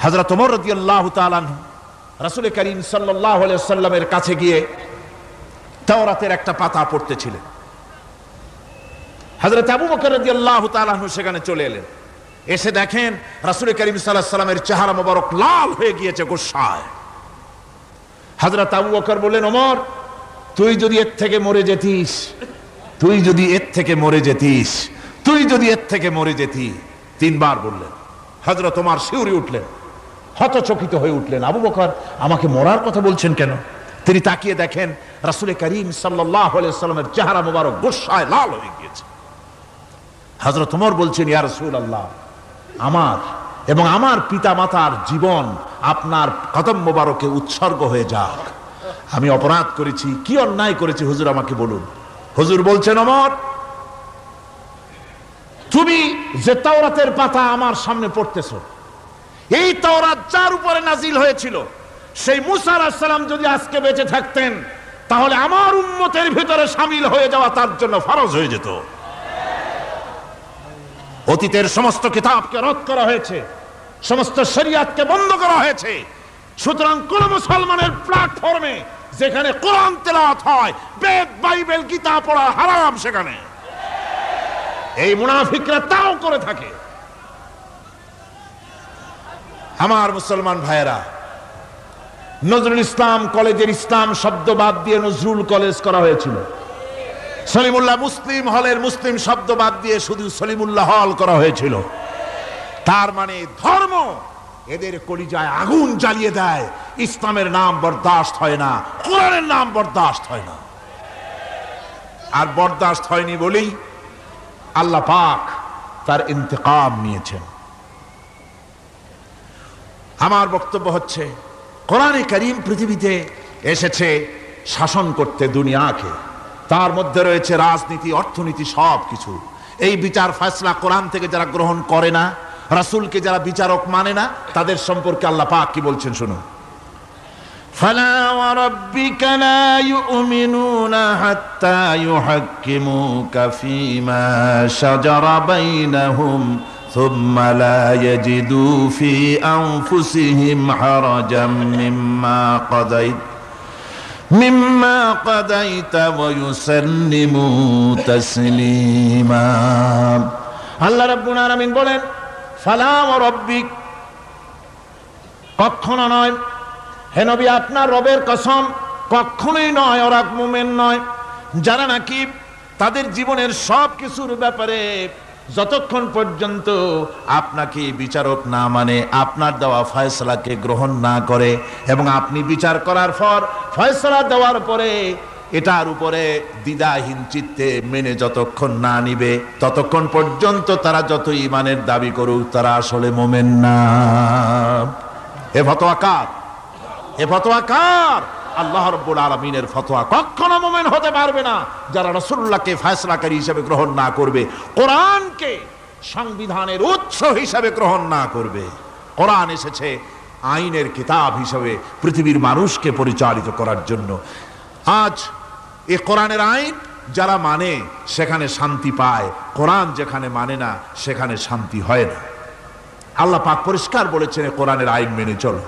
হযরত ওমর রাদিয়াল্লাহু তাআলা আনহু রাসূল করিম সাল্লাল্লাহু আলাইহি ওয়াসাল্লামের কাছে গিয়ে তাওরাতের একটা পাতা পড়তেছিলেন। হযরত আবু বকর রাদিয়াল্লাহু তাআলা আনহু সেখানে চলে এলেন। এসে দেখেন রাসূল করিম সাল্লাল্লাহু আলাইহি ওয়াসাল্লামের চেহারা মোবারক লাল হয়ে গিয়েছে গোসায়। হযরত আবু বকর বললেন, ওমর, তুই যদি এর থেকে মরে যেতিস, তুই যদি এর থেকে মরে যেতিস, তুই যদি এর থেকে মরে যেতি। তিনবার বললেন। হযরত ওমর শিউরে উঠলেন, হতচকিত হয়ে উঠলেন। আবু বকর আমাকে মরার কথা বলছেন কেন? তিনি তাকিয়ে দেখেন রাসূল করিম সাল্লাল্লাহু আলাইহি ওয়াসাল্লামের চেহারা মোবারক গোসায় লাল হয়ে গিয়েছে। হযরত ওমর বলছেন, ইয়া রাসূলুল্লাহ, আমার এবং আমার পিতা মাতার জীবন আপনার কদম মোবারকে উৎসর্গ হয়ে যাক। আমি অপরাধ করেছি, কি অন্যায় করেছি হুজুর আমাকে বলুন। হুজুর বলছেন, ওমর, তুমি যে তাওরাতের পাতা আমার সামনে পড়তেছ, এই তাওরাত যার উপরে নাজিল হয়েছিল সেই মুসা আলাইহিস সালাম যদি আজকে বেঁচে থাকতেন তাহলে আমার উম্মতের ভিতরে শামিল হয়ে যাওয়া তার জন্য ফরজ হয়ে যেত। অতীতের সমস্ত কিতাবকে রদ করা হয়েছে, সমস্ত শরিয়াতকে বন্ধ করা হয়েছে। সুতরাং কোন মুসলমানের প্ল্যাটফর্মে যেখানে কোরআন তেলাওয়াত হয়, বেদ বাইবেল গীতা পড়া হারাম সেখানে। এই মুনাফিকরা তাও করে থাকে। আমার মুসলমান ভাইয়েরা, নজরুল ইসলাম কলেজের ইসলাম শব্দ বাদ দিয়ে নজরুল কলেজ করা হয়েছিল। সলিমুল্লাহ মুসলিম হলের মুসলিম শব্দ বাদ দিয়ে শুধু সলিমুল্লাহ হল করা হয়েছিল। তার মানে ধর্ম এদের কলিজায় আগুন জ্বালিয়ে দেয়। ইসলামের নাম বরদাস্ত হয় না, কোরআনের নাম বরদাস্ত হয় না। আর বরদাস্ত হয়নি বলেই আল্লাহ পাক তার ইন্তেকাম নিয়েছেন। আমার বক্তব্য হচ্ছে, কোরআনে কারীম পৃথিবীতে এসেছে শাসন করতে দুনিয়াকে। তার মধ্যে রয়েছে রাজনীতি, অর্থনীতি, সব কিছু। এই বিচার ফয়সালা কোরআন থেকে যারা গ্রহণ করে না, রাসূলকে যারা বিচারক মানে না, তাদের সম্পর্কে আল্লাহ পাক কি বলছেন শুনুন। ফালা ওয়া রাব্বিকা লা ইউমিনুনা হাত্তা ইউহাক্কিমুকা ফীমা শাজারা বাইনাহুম সুম্মা লা ইয়াজিদু ফী আনফুসিহিম হারাজাম মিম্মা কাদাইতা ওয়া ইউসাল্লিমু তাসলিমা। আল্লাহ রাব্বুল আলামিন বলেন, ফালা ওয়া রাব্বিক, কখনো নয় হে নবী, আপনার রবের কসম, কখনোই নয়। ওরা মুমিন নয় যারা নাকি তাদের জীবনের সব কিছুর ব্যাপারে যতক্ষণ পর্যন্ত আপনাকে বিচারক না মানে, আপনার দেওয়া ফয়সালাকে গ্রহণ না করে, এবং আপনি বিচার করার পর ফয়সালা দেওয়ার পরে এটার উপরে দ্বিধাহীন চিত্তে মেনে যতক্ষণ না নিবে, ততক্ষণ পর্যন্ত তারা যত ঈমানের দাবি করুক, তারা আসলে মুমিন না। এ ফতোয়া কার? এ ফতোয়া কার? আল্লাহ রাব্বুল আলামিনের ফতোয়া। কখনো মুমিন হতে পারবে না যারা রাসূলুল্লাহকে ফয়সালাকারী হিসেবে গ্রহণ না করবে, কোরআনকে সংবিধানের উৎস হিসেবে গ্রহণ না করবে। কোরআন এসেছে আইনের কিতাব হিসেবে পৃথিবীর মানুষকে পরিচালিত করার জন্য। আজ এই কোরআনের আইন যারা মানে সেখানে শান্তি পায়, কোরআন যেখানে মানে না সেখানে শান্তি হয় না। আল্লাহ পাক পরিষ্কার বলেছেন, কোরআনের আইন মেনে চলো।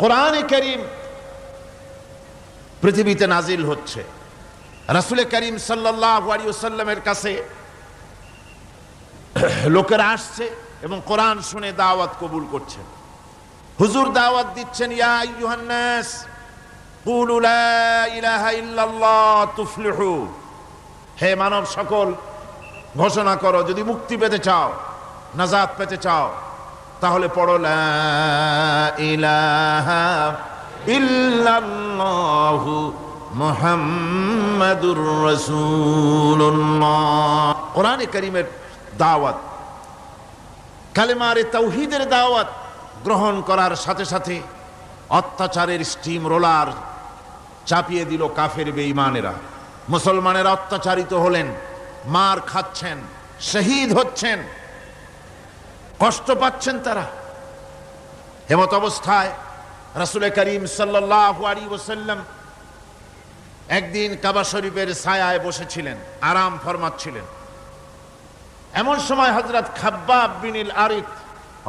কোরআনে কারীম পৃথিবীতে নাজিল হচ্ছে। রাসূল করিম সাল্লাল্লাহু আলাইহি ওয়াসাল্লামের কাছে লোকেরা আসছে এবং কোরআন শুনে দাওয়াত কবুল করছেন। হুজুর দাওয়াত দিচ্ছেন, ইয়া আইয়ুহান নাস কুলু লা ইলাহা ইল্লাল্লাহ তুফলিহু। হে মানব সকল, ঘোষণা করো, যদি মুক্তি পেতে চাও, নাজাত পেতে চাও, তাহলে পড়ো লা ইলাহা ইল্লাল্লাহু মুহাম্মাদুর রাসূলুল্লাহ। কোরআনে কারীমের দাওয়াত, কালেমারে তাওহীদের দাওয়াত গ্রহণ করার সাথে সাথে অত্যাচারের স্টিম রোলার চাপিয়ে দিল কাফের বেঈমানেরা। মুসলমানেরা অত্যাচারিত হলেন, মার খাচ্ছেন, শহীদ হচ্ছেন, কষ্ট পাচ্ছেন তারা। এমত অবস্থায় রাসূল করিম সাল্লাল্লাহু আলাইহি ওয়াসাল্লাম একদিন কাবা শরীফের ছায়ায় বসেছিলেন, আরাম ফরমাচ্ছিলেন। এমন সময় হযরত খাব্বাব বিন আল আরিত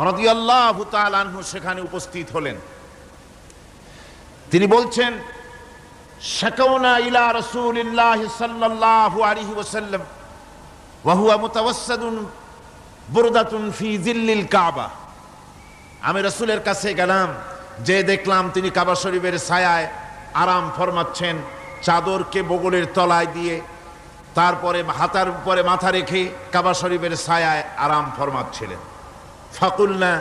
রাদিয়াল্লাহু তাআলা আনহু সেখানে উপস্থিত হলেন। তিনি বলছেন, শাকাউনা ইলা রাসূলিল্লাহ সাল্লাল্লাহু আলাইহি ওয়াসাল্লাম ওয়া হুয়া মুতাওয়াসসিদুন বুরদাতুন ফি জিল্লিল কাবা। আমি রাসূলের কাছে গেলাম, যে দেখলাম তিনি কাবা শরীফের ছায়ায় আরাম ফরমাচ্ছেন, চাদরকে বগলের তলায় দিয়ে তারপরে হাতার উপরে মাথা রেখে কাবা শরীফের ছায়ায় আরাম ফরমাচ্ছিলেন। ফাকুলনা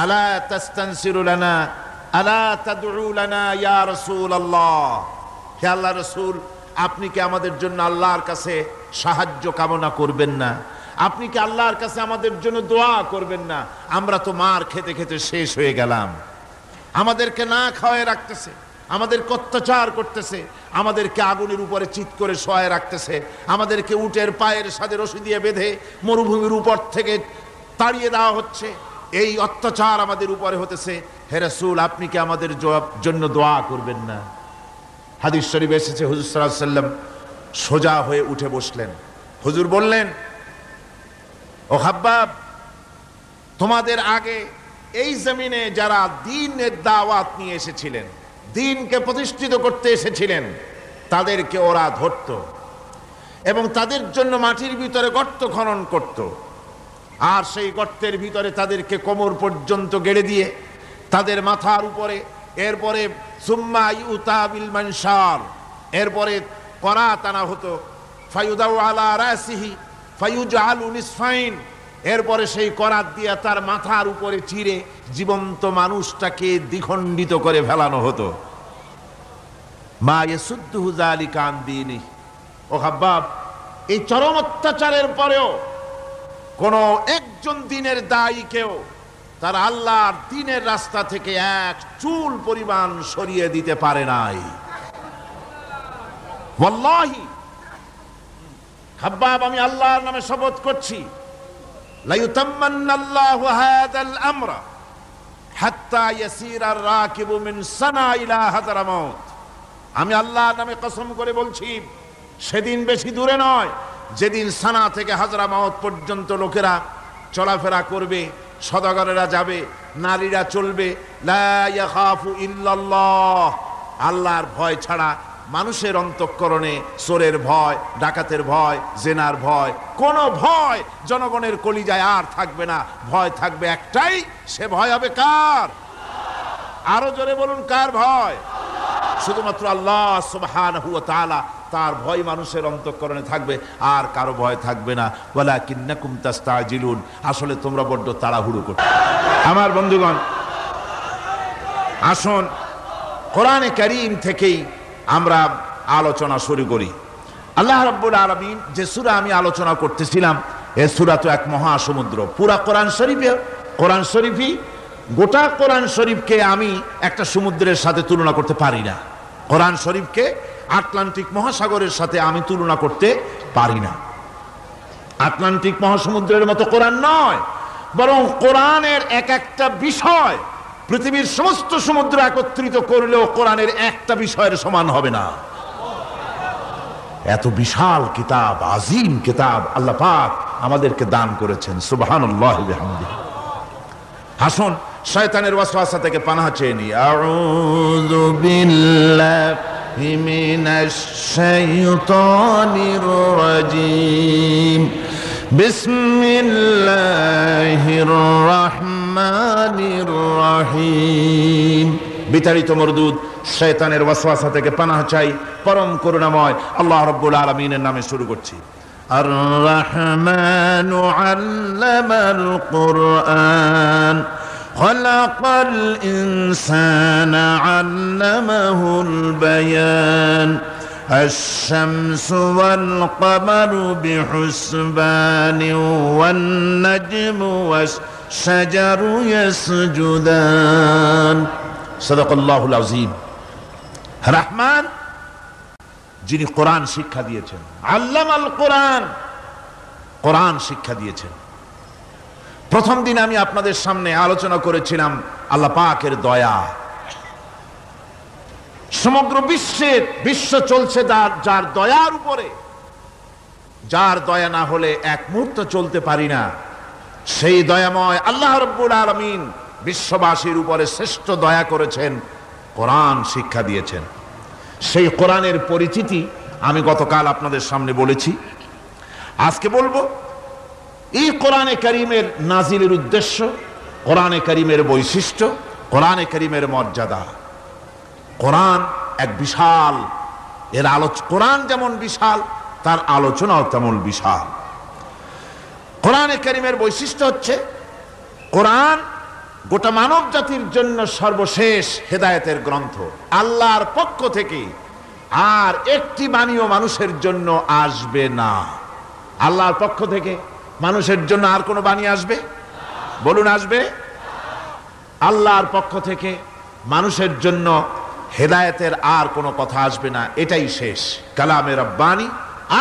আলা তাস্তানসিরু লানা আলা তাদউ লানা ইয়া রাসূলুল্লাহ, হে আল্লাহর রাসূল, আপনি কি আমাদের জন্য আল্লাহর কাছে সাহায্য কামনা করবেন না? আপনি কি আল্লাহর কাছে আমাদের জন্য দোয়া করবেন না? আমরা তো মার খেতে খেতে শেষ হয়ে গেলাম, আমাদেরকে না খাওয়ায় রাখতেছে, আমাদেরকে অত্যাচার করতেছে, আমাদেরকে আগুনের উপরে চিৎ করে শোয়ায় রাখতেছে, আমাদেরকে উটের পায়ের সাথে রশি দিয়ে বেঁধে মরুভূমির উপর থেকে তাড়িয়ে দেওয়া হচ্ছে, এই অত্যাচার আমাদের উপরে হতেছে। হে রাসূল, আপনি কি আমাদের জন্য দোয়া করবেন না? হাদিস শরীফে এসেছে, হুজুর সাল্লাল্লাহু আলাইহি ওয়াসাল্লাম সোজা হয়ে উঠে বসলেন। হুজুর বললেন, ও খাব্বাব, তোমাদের আগে এই জমিনে যারা দ্বীনের দাওয়াত নিয়ে এসেছিলেন, দ্বীনকে প্রতিষ্ঠিত করতে এসেছিলেন, তাদেরকে ওরা ধরত এবং তাদের জন্য মাটির ভিতরে গর্ত খনন করত, আর সেই গর্তের ভিতরে তাদেরকে কোমর পর্যন্ত গেড়ে দিয়ে তাদের মাথার উপরে এরপরে সুম্মা ইউতা বিল মানশার, এরপরে করাত আনা হতো, ফায়ুদাউ আলা রাসিহি ফায়ুজআলু নিসফাইন, এরপরে সেই করাত দিয়ে তার মাথার উপরে চিরে জীবন্ত মানুষটাকে দ্বিখণ্ডিত করে ফেলানো হতো। মা ইয়াসুদ্দুহু যালিকা আন দীনিহি। ও হাব্বাব, এই চরম অত্যাচারের পরেও কোন একজন দ্বীনের দায়ী কেউ তার আল্লাহর দ্বীনের রাস্তা থেকে এক চুল পরিমাণ সরিয়ে দিতে পারে নাই। ওয়াল্লাহি হাব্বাব, আমি আল্লাহর নামে শপথ করছি, লা ইউতাম্মান্নাল্লাহু হাযাল আমরা হাত্তা ইয়াসিরা আর-রাকিবু মিন সানা ইলা হাযরামাউত। আমি আল্লাহর নামে কসম করে বলছি, সেদিন বেশি দূরে নয় যেদিন সানা থেকে হাযরামাউত পর্যন্ত লোকেরা চলাফেরা করবে, সওদাগরেরা যাবে, নারীরা চলবে, লা ইয়াখাফু ইল্লাল্লাহ, আল্লাহর ভয় ছাড়া মানুষের অন্তঃকরণে চোরের ভয়, ডাকাতের ভয়, জেনার ভয়, কোন ভয় জনগণের কলিজায় আর থাকবে না। ভয় থাকবে একটাই, সে ভয় হবে কার? আরো জোরে বলুন, কার ভয়? শুধুমাত্র আল্লাহ সুবহানাহু ওয়া তাআলা, তার ভয় মানুষের অন্তঃকরণে থাকবে, আর কারো ভয় থাকবে না। ওয়ালাকিন্নাকুম তাস্তাজিলুন, আসলে তোমরা বড্ড তাড়াহুড়ো করছো। আমার বন্ধুগণ, আসুন কোরআনে কারীম থেকেই আমরা আলোচনা শুরু করি। আল্লাহ রাব্বুল আলামিন যে সূরা আমি আলোচনা করতেছিলাম, এই সূরা তো এক মহাসমুদ্র। পুরা কোরআন শরীফই গোটা কোরআন শরীফকে আমি একটা সমুদ্রের সাথে তুলনা করতে পারি না। কোরআন শরীফকে আটলান্টিক মহাসাগরের সাথে আমি তুলনা করতে পারি না। আটলান্টিক মহাসমুদ্রের মতো কোরআন নয়, বরং কোরআনের এক একটা বিষয় পৃথিবীর সমস্ত সমুদ্র একত্রিত করলেও কোরআনের একটা বিষয়ের সমান হবে না। এত বিশাল কিতাব, আজিম কিতাব আল্লাহ পাক আমাদেরকে দান করেছেন। সুবহানাল্লাহি ওয়া বিহামদিহি। আসুন শয়তানের ওয়াসওয়াসা থেকে পানাহ চেয়ে নিই। আউযু বিল্লাহি মিনাশ শাইতানির রাজীম। বিসমিল্লাহির রাহমানির রাহিম। বিতাড়িত মরদুদ শয়তানের ওয়াসওয়াসা থেকে পানাহ চাই পরম করুণাময় আল্লাহ রাব্বুল আলামিনের নামে শুরু করছি। আর রাহমানু আল্লামাল কুরআন খালাকাল ইনসানা আল্লামাহুল বায়ান। الشمس والقمر بحسبان والنجم والشجر يسجدان صدق الله العظيم। রহমান যিনি কোরআন শিক্ষা দিয়েছেন, আল্লামাল কোরআন, কোরআন শিক্ষা দিয়েছেন। প্রথম দিন আমি আপনাদের সামনে আলোচনা করেছিলাম আল্লাহ পাকের দয়া। সমগ্র বিশ্ব চলছে যার দয়ার উপরে, যার দয়া না হলে এক মুহূর্ত চলতে পারি না। সেই দয়াময় আল্লাহ রাব্বুল আলামিন বিশ্ববাসীর উপরে শ্রেষ্ঠ দয়া করেছেন, কোরআন শিক্ষা দিয়েছেন। সেই কোরআনের পরিচিতি আমি গতকাল আপনাদের সামনে বলেছি, আজকে বলবো এই কোরআনে কারীমের নাজিলের উদ্দেশ্য, কোরআনে কারীমের বৈশিষ্ট্য, কোরআনে কারীমের মর্যাদা। কোরআন এক বিশাল, কোরআন যেমন বিশাল তার আলোচনাও তেমন বিশাল। কোরআনে কারীমের বৈশিষ্ট্য হচ্ছে কোরআন গোটা মানব জাতির জন্য সর্বশেষ হেদায়েতের গ্রন্থ, আল্লাহর পক্ষ থেকে আর একটি বাণীও মানুষের জন্য আসবে না। আল্লাহর পক্ষ থেকে মানুষের জন্য আর কোনো বাণী আসবে? বলুন, আসবে? আল্লাহর পক্ষ থেকে মানুষের জন্য হেদায়েতের আর কোনো কথা আসবে না, এটাই শেষ কালামে রব্বানি,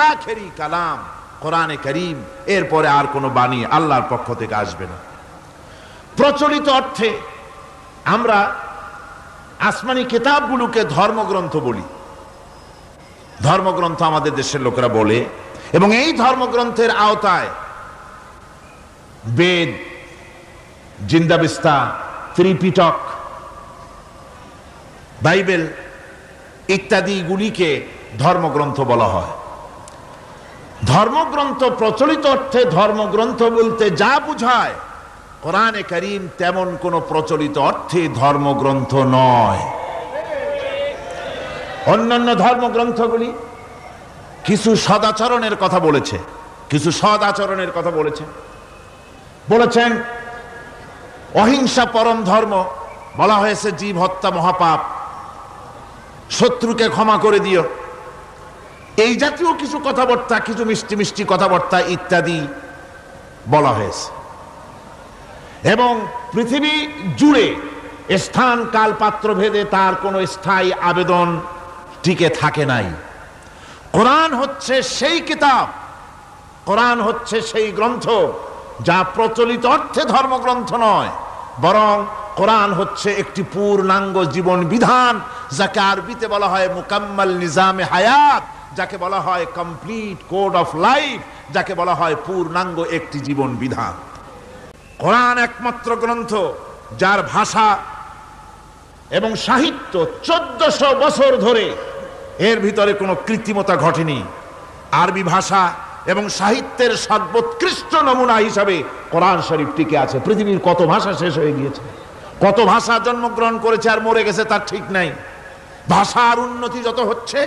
আখেরি কালাম কোরআনে কারীম। এরপরে আর কোনো বাণী আল্লাহর পক্ষ থেকে আসবে না। প্রচলিত অর্থে আমরা আসমানি কিতাবগুলোকে ধর্মগ্রন্থ বলি, ধর্মগ্রন্থ আমাদের দেশের লোকেরা বলে, এবং এই ধর্মগ্রন্থের আওতায় বেদ, জিন্দাবিস্তা, ত্রিপিটক, বাইবেল ইত্যাদিগুলিকে ধর্মগ্রন্থ বলা হয়। ধর্মগ্রন্থ প্রচলিত অর্থে ধর্মগ্রন্থ বলতে যা বুঝায়, কোরআনে কারীম তেমন কোন প্রচলিত অর্থে ধর্মগ্রন্থ নয়। অন্যান্য ধর্মগ্রন্থগুলি কিছু সদাচরণের কথা বলেছে, কিছু সদাচরণের কথা বলেছেন অহিংসা পরম ধর্ম, বলা হয়েছে জীব হত্যা মহাপাপ, শত্রুকে ক্ষমা করে দিও, এই জাতীয় কিছু কথাবার্তা, কিছু মিষ্টি মিষ্টি কথাবার্তা ইত্যাদি বলা হয়েছে। এবং পৃথিবী জুড়ে স্থান কাল পাত্র ভেদে তার কোনো স্থায়ী আবেদন টিকে থাকে নাই। কোরআন হচ্ছে সেই কিতাব, কোরআন হচ্ছে সেই গ্রন্থ যা প্রচলিত অর্থে ধর্মগ্রন্থ নয়, বরং কোরআন হচ্ছে একটি পূর্ণাঙ্গ জীবন বিধান, যাকে আরবিতে বলা হয় মুকাম্মাল নিজামে হায়াত, যাকে বলা হয় কমপ্লিট কোড অফ লাইফ, যাকে বলা হয় পূর্ণাঙ্গ একটি জীবন বিধান। কোরআন একমাত্র গ্রন্থ যার ভাষা এবং সাহিত্য 1400 বছর ধরে এর ভিতরে কোনো কৃত্রিমতা ঘটেনি। আরবি ভাষা এবং সাহিত্যের সর্বোৎকৃষ্ট নমুনা হিসাবে কোরআন শরীফ টিকে আছে। পৃথিবীর কত ভাষা শেষ হয়ে গিয়েছে, কত ভাষা জন্মগ্রহণ করেছে আর মরে গেছে তার ঠিক নাই। ভাষার উন্নতি যত হচ্ছে,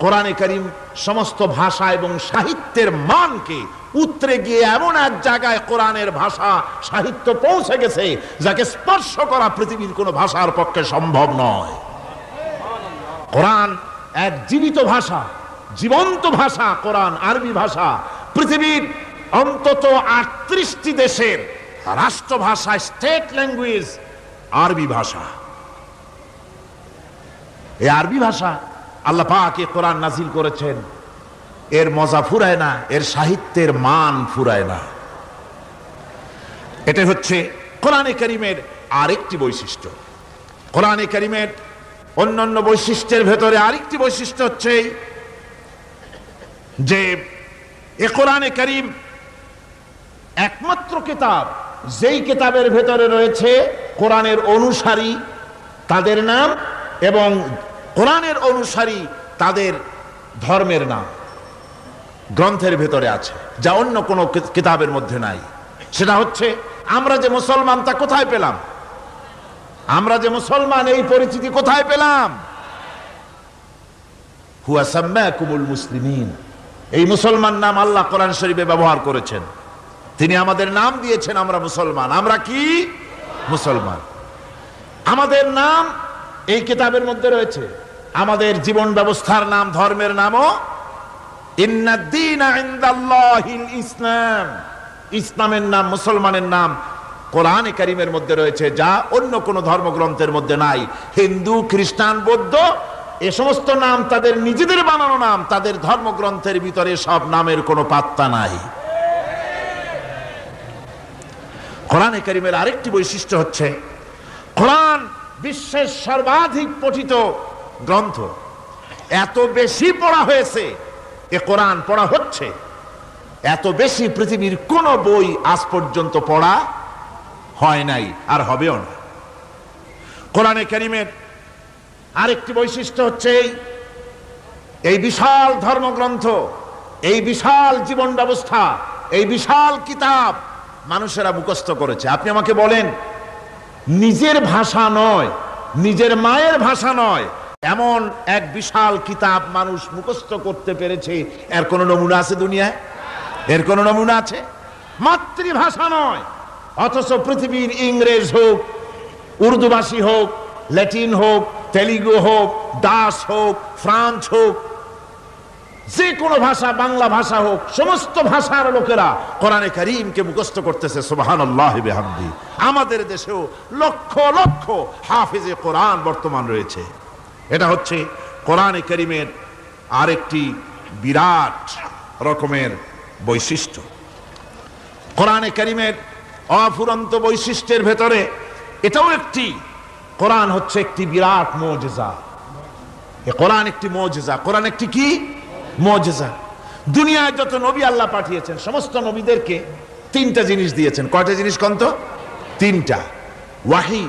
কোরআনে কারীম সমস্ত ভাষা এবং সাহিত্যের মানকে উতরে গিয়ে এমন এক জায়গায় কোরআনের ভাষা সাহিত্য পৌঁছে গেছে যাকে স্পর্শ করা পৃথিবীর কোনো ভাষার পক্ষে সম্ভব নয়। কোরআন এক জীবিত ভাষা, জীবন্ত ভাষা কোরআন, আরবি ভাষা। পৃথিবীর অন্তত 38টি দেশের রাষ্ট্রভাষা, স্টেট ল্যাঙ্গুয়েজ আরবি ভাষা। এই আরবি ভাষা আল্লাহ পাক এই কোরআন নাজিল করেছেন, এর মজা ফুরায় না, এর সাহিত্যের মান ফুরায় না। এটা হচ্ছে কোরআনে কারীমের আরেকটি বৈশিষ্ট্য। কোরআনে কারীমের অন্যান্য বৈশিষ্ট্যের ভেতরে আরেকটি বৈশিষ্ট্য হচ্ছে যে এ কোরআনে কারীম একমাত্র কিতাব যেই কিতাবের ভেতরে রয়েছে কোরআনের অনুসারী তাদের নাম এবং কোরআনের অনুসারী তাদের ধর্মের নাম গ্রন্থের ভেতরে আছে, যা অন্য কোনো কিতাবের মধ্যে নাই। সেটা হচ্ছে আমরা যে মুসলমান তা কোথায় পেলাম? আমরা যে মুসলমান এই পরিচিতি কোথায় পেলাম? হুয়া সাম্মাকুমুল মুসলিমিন, এই মুসলমান নাম আল্লাহ কোরআন শরীফে ব্যবহার করেছেন। তিনি আমাদের নাম দিয়েছেন, আমরা মুসলমান। আমরা কি মুসলমান? আমাদের নাম এই কিতাবের মধ্যে রয়েছে। আমাদের জীবন ব্যবস্থার নাম, ধর্মের নামও ইন্নাদ-দীনা ইনদাল্লাহিল ইসলাম, ইসলামের নাম, মুসলমানের নাম কোরআনে কারীমের মধ্যে রয়েছে, যা অন্য কোন ধর্মগ্রন্থের মধ্যে নাই। হিন্দু, খ্রিস্টান, বৌদ্ধ এ সমস্ত নাম তাদের নিজেদের বানানো নাম, তাদের ধর্মগ্রন্থের ভিতরে সব নামের কোনো পাত্তা নাই। কোরআনে কারীমের আরেকটি বৈশিষ্ট্য হচ্ছে কোরআন বিশ্বের সর্বাধিক পঠিত গ্রন্থ। এত বেশি পড়া হয়েছে, এ কোরআন পড়া হচ্ছে, এত বেশি পৃথিবীর কোন বই আজ পর্যন্ত পড়া হয় নাই, আর হবেও না। কোরআনে কারীমের আরেকটি বৈশিষ্ট্য হচ্ছে এই বিশাল ধর্মগ্রন্থ, এই বিশাল জীবন ব্যবস্থা, এই বিশাল কিতাব মানুষেরা মুখস্থ করেছে। আপনি আমাকে বলেন, নিজের ভাষা নয়, নিজের মায়ের ভাষা নয়, এমন এক বিশাল কিতাব মানুষ মুখস্থ করতে পেরেছে, এর কোন নমুনা আছে দুনিয়ায়? এর কোন নমুনা আছে? মাতৃভাষা নয়, অথচ পৃথিবীর ইংরেজ হোক, উর্দুভাষী হোক, ল্যাটিন হোক, তেলুগু হোক, দাস হোক, ফ্রান্স হোক, যে কোনো ভাষা, বাংলা ভাষা হোক, সমস্ত ভাষার লোকেরা কোরআনে কারীমকে মুখস্থ করতেছে। সুবহানাল্লাহি বিহামদি। আমাদের দেশেও লক্ষ লক্ষ হাফেজে কোরআন বর্তমান রয়েছে। এটা হচ্ছে কোরআনে কারীমের আরেকটি বিরাট রকমের বৈশিষ্ট্য। কোরআনে কারীমের অফুরন্ত বৈশিষ্ট্যের ভেতরে এটাও একটি, কোরআন হচ্ছে একটি বিরাট মুজিজা। কোরআন একটি মুজিজা। কোরআন একটি কি? মুজিজা। দুনিয়ায় যত নবী আল্লাহ পাঠিয়েছেন, সমস্ত নবীদেরকে তিনটা জিনিস দিয়েছেন। কয়টা জিনিস কন্ত? তিনটা। ওয়াহি,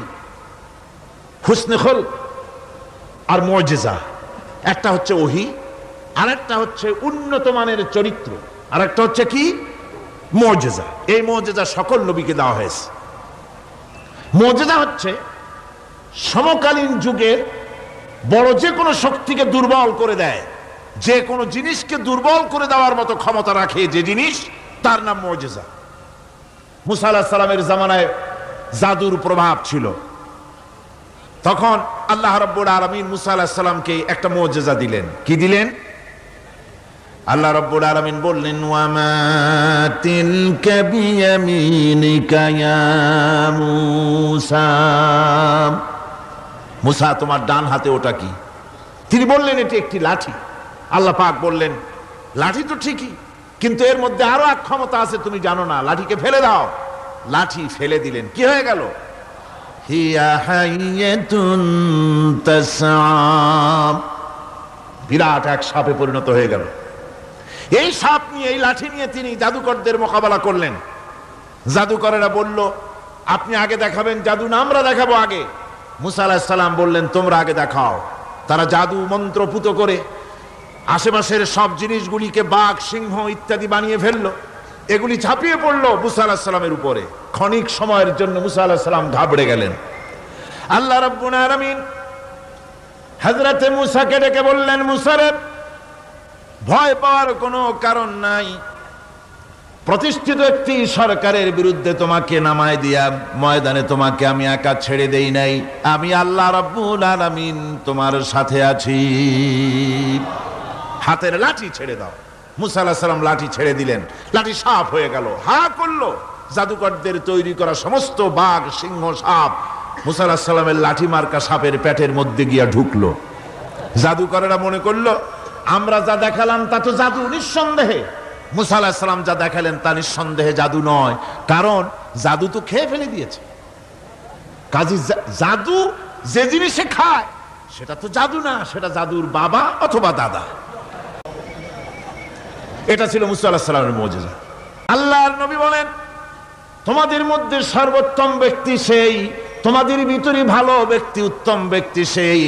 হুসনে খুলক আর মুজিজা। একটা হচ্ছে ওহী, আরেকটা হচ্ছে উন্নত মানের চরিত্র, আরেকটা হচ্ছে কি? মুজিজা। এই মুজিজা সকল নবীকে দেওয়া হয়েছে। মুজিজা হচ্ছে সমকালীন যুগের বড় যে কোনো শক্তিকে দুর্বল করে দেয়, যে কোনো জিনিসকে দুর্বল করে দেওয়ার মতো ক্ষমতা রাখে যে জিনিস, তার নাম মুজিজা। মুসা আলাইহিস সালামের জামানায় জাদুর প্রভাব ছিল। তখন আল্লাহ রাব্বুল আলামিন মুসা আলাইহিস সালামকে একটা মুজিজা দিলেন। কি দিলেন? আল্লাহ রাব্বুল আলামিন বললেন, ওয়ামা তিলকা বিয়ামিনিকা ইয়া মুসা। মুসা, তোমার ডান হাতে ওটা কি? তিনি বললেন, এটি একটি লাঠি। আল্লাহ পাক বললেন, লাঠি তো ঠিকই, কিন্তু এর মধ্যে আরো এক ক্ষমতা আছে, তুমি জানো না, লাঠিকে ফেলে দাও। লাঠি ফেলে দিলেন, কি হয়ে গেল? হিয়া হাইয়াতুন তাসআ। বিরাট এক সাপে পরিণত হয়ে গেল। এই সাপ নিয়ে, এই লাঠি নিয়ে তিনি জাদুকরদের মোকাবেলা করলেন। জাদুকরেরা বলল, আপনি আগে দেখাবেন জাদু না আমরা দেখাবো আগে? মুসা আলাইহিস সালাম বললেন, তোমরা আগে দেখাও। তারা জাদু মন্ত্র পুত করে আশেপাশের সব জিনিসগুলিকে বাঘ, সিংহ ইত্যাদি বানিয়ে ফেললো। এগুলি ঝাঁপিয়ে পড়লো মুসা আলাইহিস সালামের উপরে। ক্ষণিক সময়ের জন্য মুসা আলাইহিস সালাম ঘাবড়ে গেলেন। আল্লাহ রাব্বুল আলামিন হযরতে মুসাকে ডেকে বললেন, মুসা রে, ভয় পাওয়ার কোনো কারণ নাই। প্রতিষ্ঠিত একটি সরকারের বিরুদ্ধে তোমাকে নামায় দিয়া ময়দানে তোমাকে আমি একা ছেড়ে দেই নাই। আমি আল্লাহ রাব্বুল আলামিন তোমার সাথে আছি। হাতের লাঠি ছেড়ে দাও। মুসা আলাইহিস সালাম লাঠি ছেড়ে দিলেন। লাঠি সাপ হয়ে গেল। হা করলো। জাদুকরদের তৈরি করা সমস্ত বাঘ, সিংহ, সাপ মুসা আলাইহিস সালামের লাঠি মার্কা সাপের পেটের মধ্যে গিয়া ঢুকলো। জাদুকরেরা মনে করলো, আমরা যা দেখালাম তা তো জাদু। নিঃসন্দেহে মুসা আলাইহিস সালাম যা দেখালেন তা নিঃসন্দেহে জাদু নয়, কারণ জাদু তো খেয়ে ফেলে দিয়েছে। কাজী জাদু যে জিনিসে খায় সেটা তো জাদু না, সেটা জাদুর বাবা অথবা দাদা। এটা ছিল মুসা আলাইহিস সালামের মুজিজা। আল্লাহর নবী বলেন, তোমাদের মধ্যে সর্বোত্তম ব্যক্তি সেই, তোমাদের ভিতরে ভালো ব্যক্তি, উত্তম ব্যক্তি সেই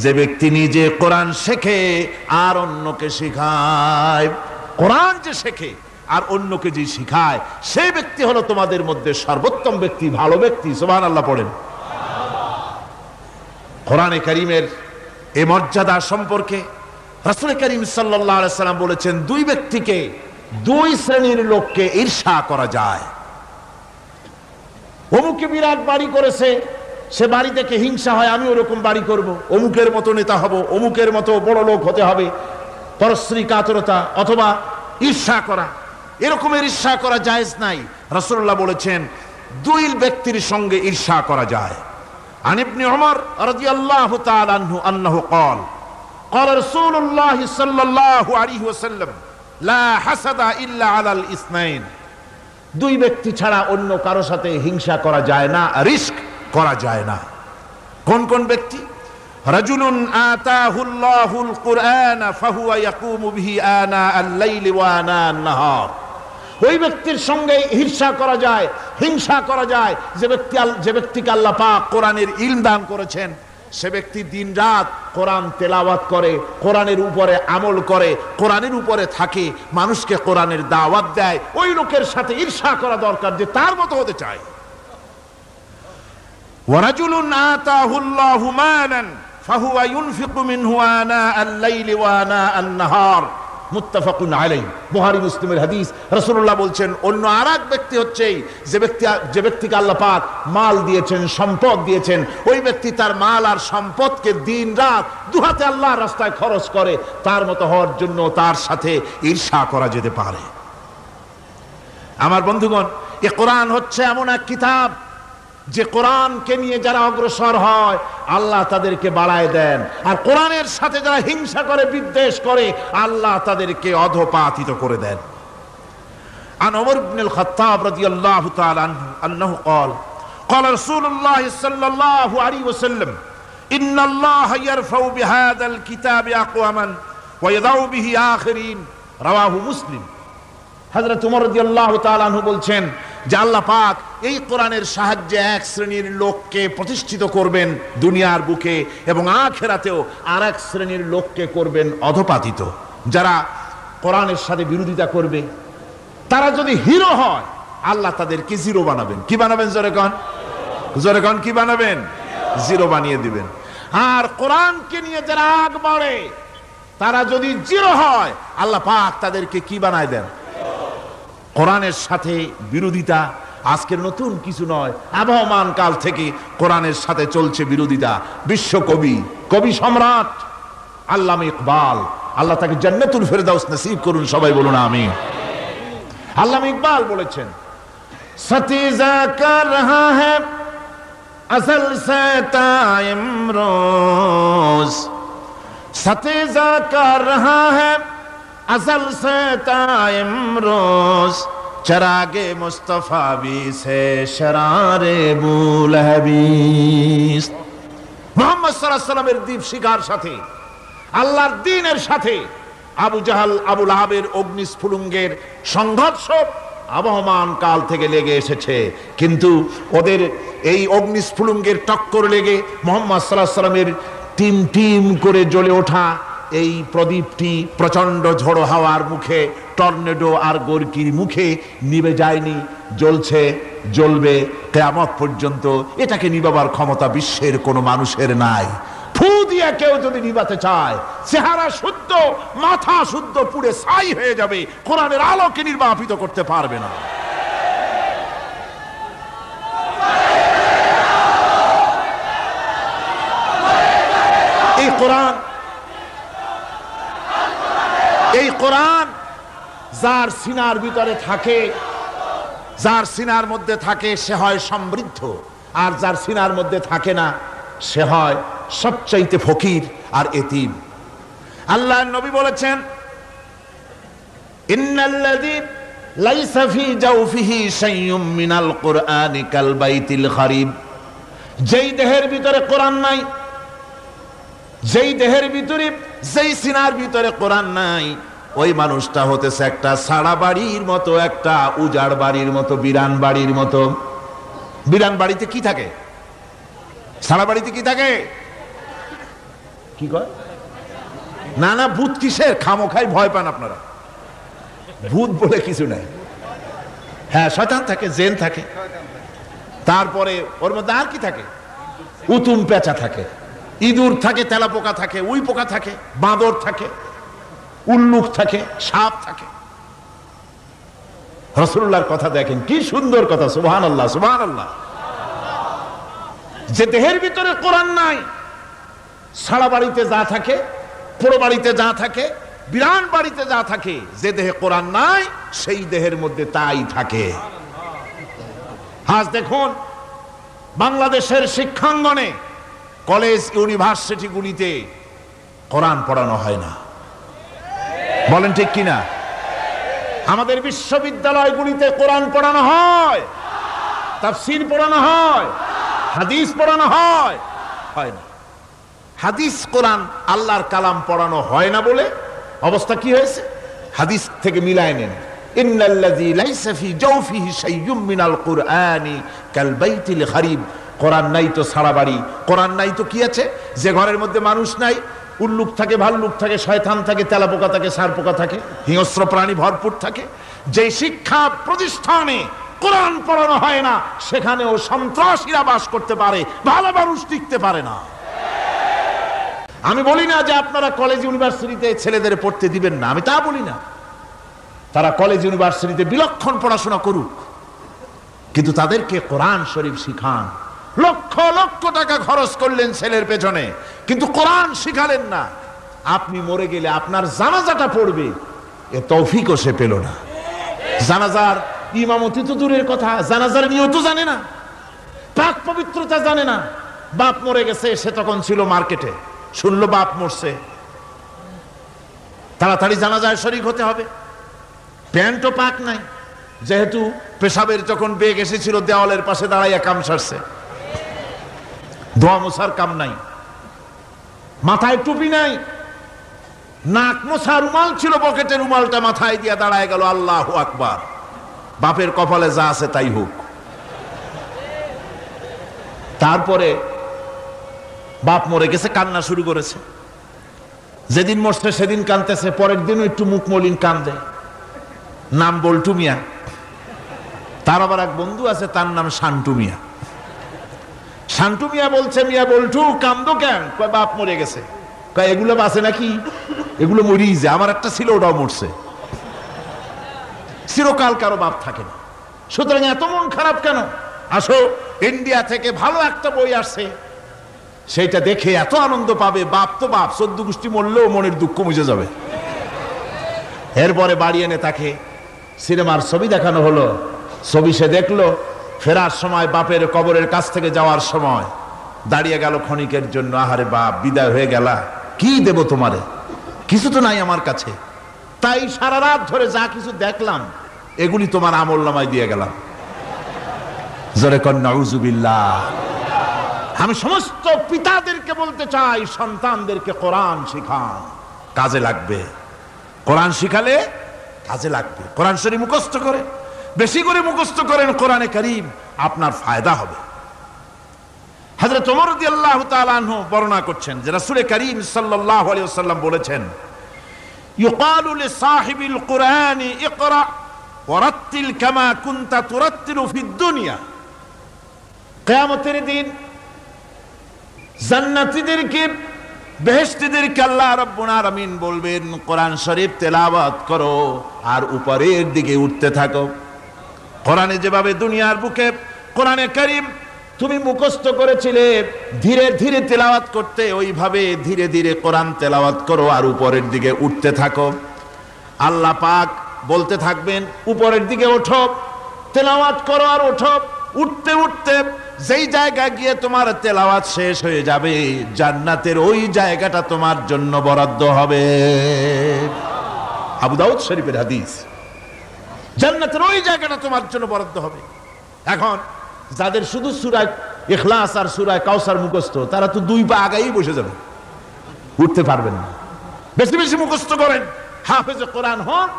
যে ব্যক্তি নিজে কোরআন শেখে আর অন্যকে শেখায়। কোরআন যে শেখে আর অন্যকে যে শিখায়, সেই ব্যক্তি হলো তোমাদের মধ্যে সর্বোত্তম ব্যক্তি, ভালো ব্যক্তি। সুবহানাল্লাহ পড়েন। কোরআনে কারীমের এই মর্যাদা সম্পর্কে রাসূল কারীম সাল্লাল্লাহু আলাইহি সাল্লাম বলেছেন, দুই ব্যক্তিকে, দুই শ্রেণীর লোককে ঈর্ষা করা যায়। অমুকে বিরাট বাড়ি করেছে, সে বাড়ি দেখে হিংসা হয়, আমি ওরকম বাড়ি করব, অমুকের মতো নেতা হব, অমুকের মতো বড় লোক হতে হবে। পরশ্রী কাতরতা অথবা ঈর্ষা করা, এরকমের ঈর্ষা করা জায়েজ নাই। রাসূলুল্লাহ বলেছেন, দুই ব্যক্তির সঙ্গে ঈর্ষা করা যায়। আন ইবনে ওমর রাদিয়াল্লাহু তাআলা আনহু আন্নাহু قال قال رسول الله صلى الله عليه وسلم لا حسد الا على الاثنين। দুই ব্যক্তি ছাড়া অন্য কারো সাথে হিংসা করা যায় না, রিস্ক করা যায় না। কোন কোন ব্যক্তি? রাজুলুন আতাহুল্লাহুল কুরআন ফাহুয়া ইয়াকুমু বিহি আনা আল-লাইলি ওয়া আনা আন-নাহার। ওই ব্যক্তির সঙ্গে ঈর্ষা করা যায়, হিংসা করা যায় যে ব্যক্তিকে আল্লাহ পাক কোরআনের ইলম দান করেছেন। সে ব্যক্তি দিন রাত কোরআন তেলাওয়াত করে, কোরআনের উপরে আমল করে, কোরআনের উপরে থাকে, মানুষকে কোরআনের দাওয়াত দেয়। ওই লোকের সাথে ঈর্ষা করা দরকার যে তার মতো হতে চায়। ওয়ারাজুলুন আতাহুল্লাহু মালান ফাহুয়া ইউনফিকু মিনহু আনা আল-লাইলি ওয়া আনা আন-নাহার, মুত্তাফাকুন আলাইহি। বুখারী মুসলিমের হাদিস। রাসূলুল্লাহ বলছেন, অন্য আরেক ব্যক্তি হচ্ছে যে ব্যক্তিকে আল্লাহ পাক মাল দিয়েছেন, সম্পদ দিয়েছেন, ওই ব্যক্তি তার মাল আর সম্পদকে দিন রাত দুহাতে আল্লাহর রাস্তায় খরচ করে। তার মতো হওয়ার জন্য তার সাথে ঈর্ষা করা যেতে পারে। আমার বন্ধুগণ, এই কোরআন হচ্ছে এমন এক কিতাব যে কোরআনকে নিয়ে যারা অগ্রসর হয় আল্লাহ তাদেরকে বাড়ায় দেন, আর কোরআনের সাথে যারা হিংসা করে, বিদ্বেষ করে, আল্লাহ তাদেরকে অধঃপাতিত করে দেন। আন ওমর ইবনে আল খাত্তাব রাদিয়াল্লাহু তাআলা আনহু قال قال رسول الله صلى الله عليه وسلم ان الله يرفع بهذا الكتاب اقواما ويضع به آخرين رواه মুসলিম। হযরত ওমর রাদিয়াল্লাহু তাআলা আনহু বলছেন যে আল্লাহ পাক এই কোরআনের সাহায্যে এক শ্রেণীর লোককে প্রতিষ্ঠিত করবেন দুনিয়ার বুকে, এবং আখিরাতেও আরেক শ্রেণীর লোককে করবেন অধঃপাতিত। যারা কোরআনের সাথে বিরোধিতা করবে, তারা যদি হিরো হয় আল্লাহ তাদেরকে জিরো বানাবেন। কি বানাবেন? জোরে কোন, জোরে কোন, কি বানাবেন? জিরো বানিয়ে দিবেন। আর কোরআনকে নিয়ে যারা আগ বাড়ে, তারা যদি জিরো হয় আল্লাহ পাক তাদেরকে কি বানায় দেন? কোরআনের সাথে বিরোধিতা আজকের নতুন কিছু নয়, আবহমান কাল থেকে কোরআনের সাথে চলছে বিরোধিতা। বিশ্বকবি, কবি সম্রাট আল্লামা ইকবাল, আল্লাহ তাকে জান্নাতুল ফেরদাউস নসিব করুন, সবাই বলুন আমিন। আল্লামা ইকবাল বলেছেন, সতীজা কর রহা হ্যায় আসল সে তাইমরোজ, সতীজা কর রহা হ্যায় আসল সে তাইমরোজ, চরাগে মুস্তফা বি সে শরারে বুলহবিস। মুহাম্মদ সাল্লাল্লাহু আলাইহি ওয়াসাল্লামের দীপ শিখার সাথে, আল্লাহর দ্বীনের সাথে আবু জাহাল, আবু লাহাবের অগ্নিস্ফুলিঙ্গের সংঘর্ষ আবহমান কাল থেকে লেগে এসেছে। কিন্তু ওদের এই অগ্নিস্ফুলিঙ্গের টক্কর লেগে মুহাম্মদ সাল্লাল্লাহু আলাইহি ওয়াসাল্লামের টিম টিম করে জ্বলে ওঠা এই প্রদীপটি প্রচন্ড ঝড়ো হাওয়ার মুখে, টর্নেডো আর গর্কির মুখে নিভে যায়নি, জ্বলছে, জ্বলবে কিয়ামত পর্যন্ত। এটাকে নিভাবার ক্ষমতা বিশ্বের কোনো মানুষের নাই। ফু দিয়ে কেউ যদি নিভাতে চায়, চেহারা শুদ্ধ, মাথা শুদ্ধ, পুড়ে ছাই হয়ে যাবে, কোরআনের আলোকে নির্বাপিত করতে পারবে না। এই কোরআন যার সিনার ভিতরে থাকে, যার সিনার মধ্যে থাকে, সে হয় সমৃদ্ধ, আর যার সিনার মধ্যে থাকে না সে হয় সবচাইতে ফকির আর এতিম। আল্লাহর নবী বলেছেন, ইন্নাল্লাযী লাইসা ফী জাওফিহি শাইউম মিনাল কুরআনি কাল বাইতিল খারিব। যেই দেহের ভিতরে কোরআন নাই, যেই দেহের ভিতরে, যেই সিনার ভিতরে কোরআন নাই, ওই মানুষটা হতেছে একটা সাড়া বাড়ির মতো, একটা উজাড় বাড়ির মতো, বিরান বাড়ির মতো। বিরান বাড়িতে কি থাকে? সাড়া বাড়িতে কি থাকে? কি কয়? না না, ভূত কিসের? খামোখাই ভয় পান আপনারা। ভূত বলে কিছু নাই। হ্যাঁ, শয়তান থাকে, জিন থাকে, তারপরে ওর মধ্যে আর কি থাকে? উতুম পেঁচা থাকে, ইঁদুর থাকে, তেলাপোকা থাকে, উই পোকা থাকে, বাঁদর থাকে, উল্লুক থাকে, সাপ থাকে। রাসূলুল্লাহর কথা দেখেন, কি সুন্দর কথা, সুবহানাল্লাহ, সুবহানাল্লাহ। যে দেহের ভিতরে কোরআন নাই, সারা বাড়িতে যা থাকে, পুরো বাড়িতে যা থাকে, বিরান বাড়িতে যা থাকে, যে দেহে কোরআন নাই সেই দেহের মধ্যে তাই থাকে। আজ দেখুন বাংলাদেশের শিক্ষাঙ্গনে, কলেজ ইউনিভার্সিটি গুলিতে কোরআন পড়ানো হয় না, বলেন ঠিক কিনা? আমাদের বিশ্ববিদ্যালয়গুলিতে কোরআন পড়ানো হয়, তাফসীর পড়ানো হয়, হাদিস পড়ানো হয়, হয় না। হাদিস, কোরআন, আল্লাহর কালাম পড়ানো হয় না বলে অবস্থা কি হয়েছে? হাদিস থেকে মিলায় নেন, ইন্নাল্লাযী লাইসা ফি জাওফিহি শাইয়ুম মিনাল কুরআনি কাল বাইতিল খারিব। কোরআন নাই তো সারা বাড়ি, কোরআন নাই তো কি আছে? যে ঘরের মধ্যে মানুষ নাই, উল্লুক থাকে, ভাল্লুক থাকে, শয়তান থাকে, তেলাপোকা থাকে, সারপোকা থাকে, হিংস্র প্রাণী ভরপুর থাকে। যে শিক্ষা প্রতিষ্ঠানে কোরআন পড়ানো হয় না, সেখানেও সন্ত্রাসীরা বাস করতে পারে, ভালো মানুষ টিকতে পারে না। আমি বলি না যে আপনারা কলেজ ইউনিভার্সিটিতে ছেলেদের পড়তে দিবেন না, আমি তা বলি না। তারা কলেজ ইউনিভার্সিটিতে বিলক্ষণ পড়াশোনা করুক, কিন্তু তাদেরকে কোরআন শরীফ শিখান। লক্ষ লক্ষ টাকা খরচ করলেন ছেলের পেছনে, কিন্তু কোরআন শিখালেন না। আপনি মরে গেলে আপনার জানাজাটা পড়বে, এ তৌফিকও সে পেল না। জানাজার ইমামতি তো দূরের কথা, জানাজার নিয়ত জানে না, পাক পবিত্রতা জানে না। বাপ মরে গেছে, সে তখন ছিল মার্কেটে, শুনলো বাপ মরছে, তাড়াতাড়ি জানাজায় শরীক হতে হবে। প্যান্টও পাক নাই, যেহেতু পেশাবের যখন বেগ এসেছিল দেওয়ালের পাশে দাঁড়াইয়া কাম সারছে, দোয়া মোছার কাম নাই, মাথায় টুপি নাই, নাক মোছা রুমাল ছিল পকেটে, রুমালটা মাথায় দিয়া দাঁড়ায় গেল। আল্লাহু আকবার। বাপের কপালে যা আছে তাই হোক। তারপরে বাপ মরে গেছে, কান্না শুরু করেছে। যেদিন মরছে সেদিন কানতেছে, পরের দিনও একটু মুখ মলিন কান্দে। নাম বল্টু মিয়া। তার আবার এক বন্ধু আছে, তার নাম শান্টু মিয়া। শান্টু মিয়া বলছে, মিয়া বল্টু কান্দো কেন? কয় বাপ মরে গেছে। কয় এগুলো বাঁচে নাকি? এগুলো মরিই যায়, আমার একটা ছিল ওটাও মরছে। চিরকাল কারো বাপ থাকে না, সুতরাং এত মন খারাপ কেন? আসো, ইন্ডিয়া থেকে ভালো একটা বই আসছে, সেইটা দেখে এত আনন্দ পাবে। বাপ তো বাপ, 14 গোষ্ঠী মরলেও মনের দুঃখ মুছে যাবে। এরপরে বাড়ি এনে তাকে সিনেমার ছবি দেখানো হলো। ছবি সে দেখলো, ফেরার সময় বাপের কবরের কাছ থেকে যাওয়ার সময় দাঁড়িয়ে গেল ক্ষণিকের জন্য। আহারে বাপ, বিদায় হয়ে গেলা, কি দেব তোমারে? কিছু তো নাই আমার কাছে, তাই সারা রাত ধরে যা কিছু দেখলাম এগুলি তোমার আমল নামায় দিয়ে গেলাম। জোরে কর নাউজুবিল্লাহ। আমি সমস্ত পিতাদেরকে বলতে চাই, সন্তানদেরকে কোরআন শিখান, কাজে লাগবে। কোরআন শিখালে কাজে লাগবে। কোরআন শরীফ মুখস্থ করে, বেশি করে মুখস্থ করেন কোরআনে কারীম, আপনার ফায়দা হবে। হযরত ওমর রাদিয়াল্লাহু তাআলা আনহু বর্ণনা করছেন যে রাসূল কারীম সাল্লাল্লাহু আলাইহি ওয়াসাল্লাম বলেছেন, ইউকালু লিসাহিবিল কুরআনি ইকরা ওয়ারাত্তিল কামা কুনতা তুরাত্তিলু ফিদ দুনিয়া। কিয়ামতের দিন জান্নাতীদেরকে, বেহেশতীদেরকে আল্লাহ রাব্বুল আলামিন বলবেন, কোরআন শরীফ তেলাওয়াত করো আর উপরের দিকে উঠতে থাকো। কোরআনে যেভাবে দুনিয়ার বুকে কোরআনে কারীম তুমি মুখস্থ করেছিলে, ধীরে ধীরে তেলাওয়াত করতে, ওইভাবে ধীরে ধীরে কোরআন তেলাওয়াত করো আর উপরের দিকে উঠতে থাকো। আল্লাহ পাক বলতে থাকবেন, উপরের দিকে ওঠো, তেলাওয়াত করো আর ওঠো। উঠতে উঠতে যেই জায়গায় গিয়ে তোমার তেলাওয়াত শেষ হয়ে যাবে, জান্নাতের ওই জায়গাটা তোমার জন্য বরাদ্দ হবে। আবু দাউদ শরীফের হাদিস। জান্নাতের ওই জায়গাটা তোমার জন্য বরাদ্দ হবে। এখন যাদের শুধু সূরা ইখলাস আর সূরা কাউসার মুখস্থ, তারা তো 2 পা আগাই বসে যাবে, উঠতে পারবেন না। বেশি বেশি মুখস্থ করেন, হাফেজে কোরআন হন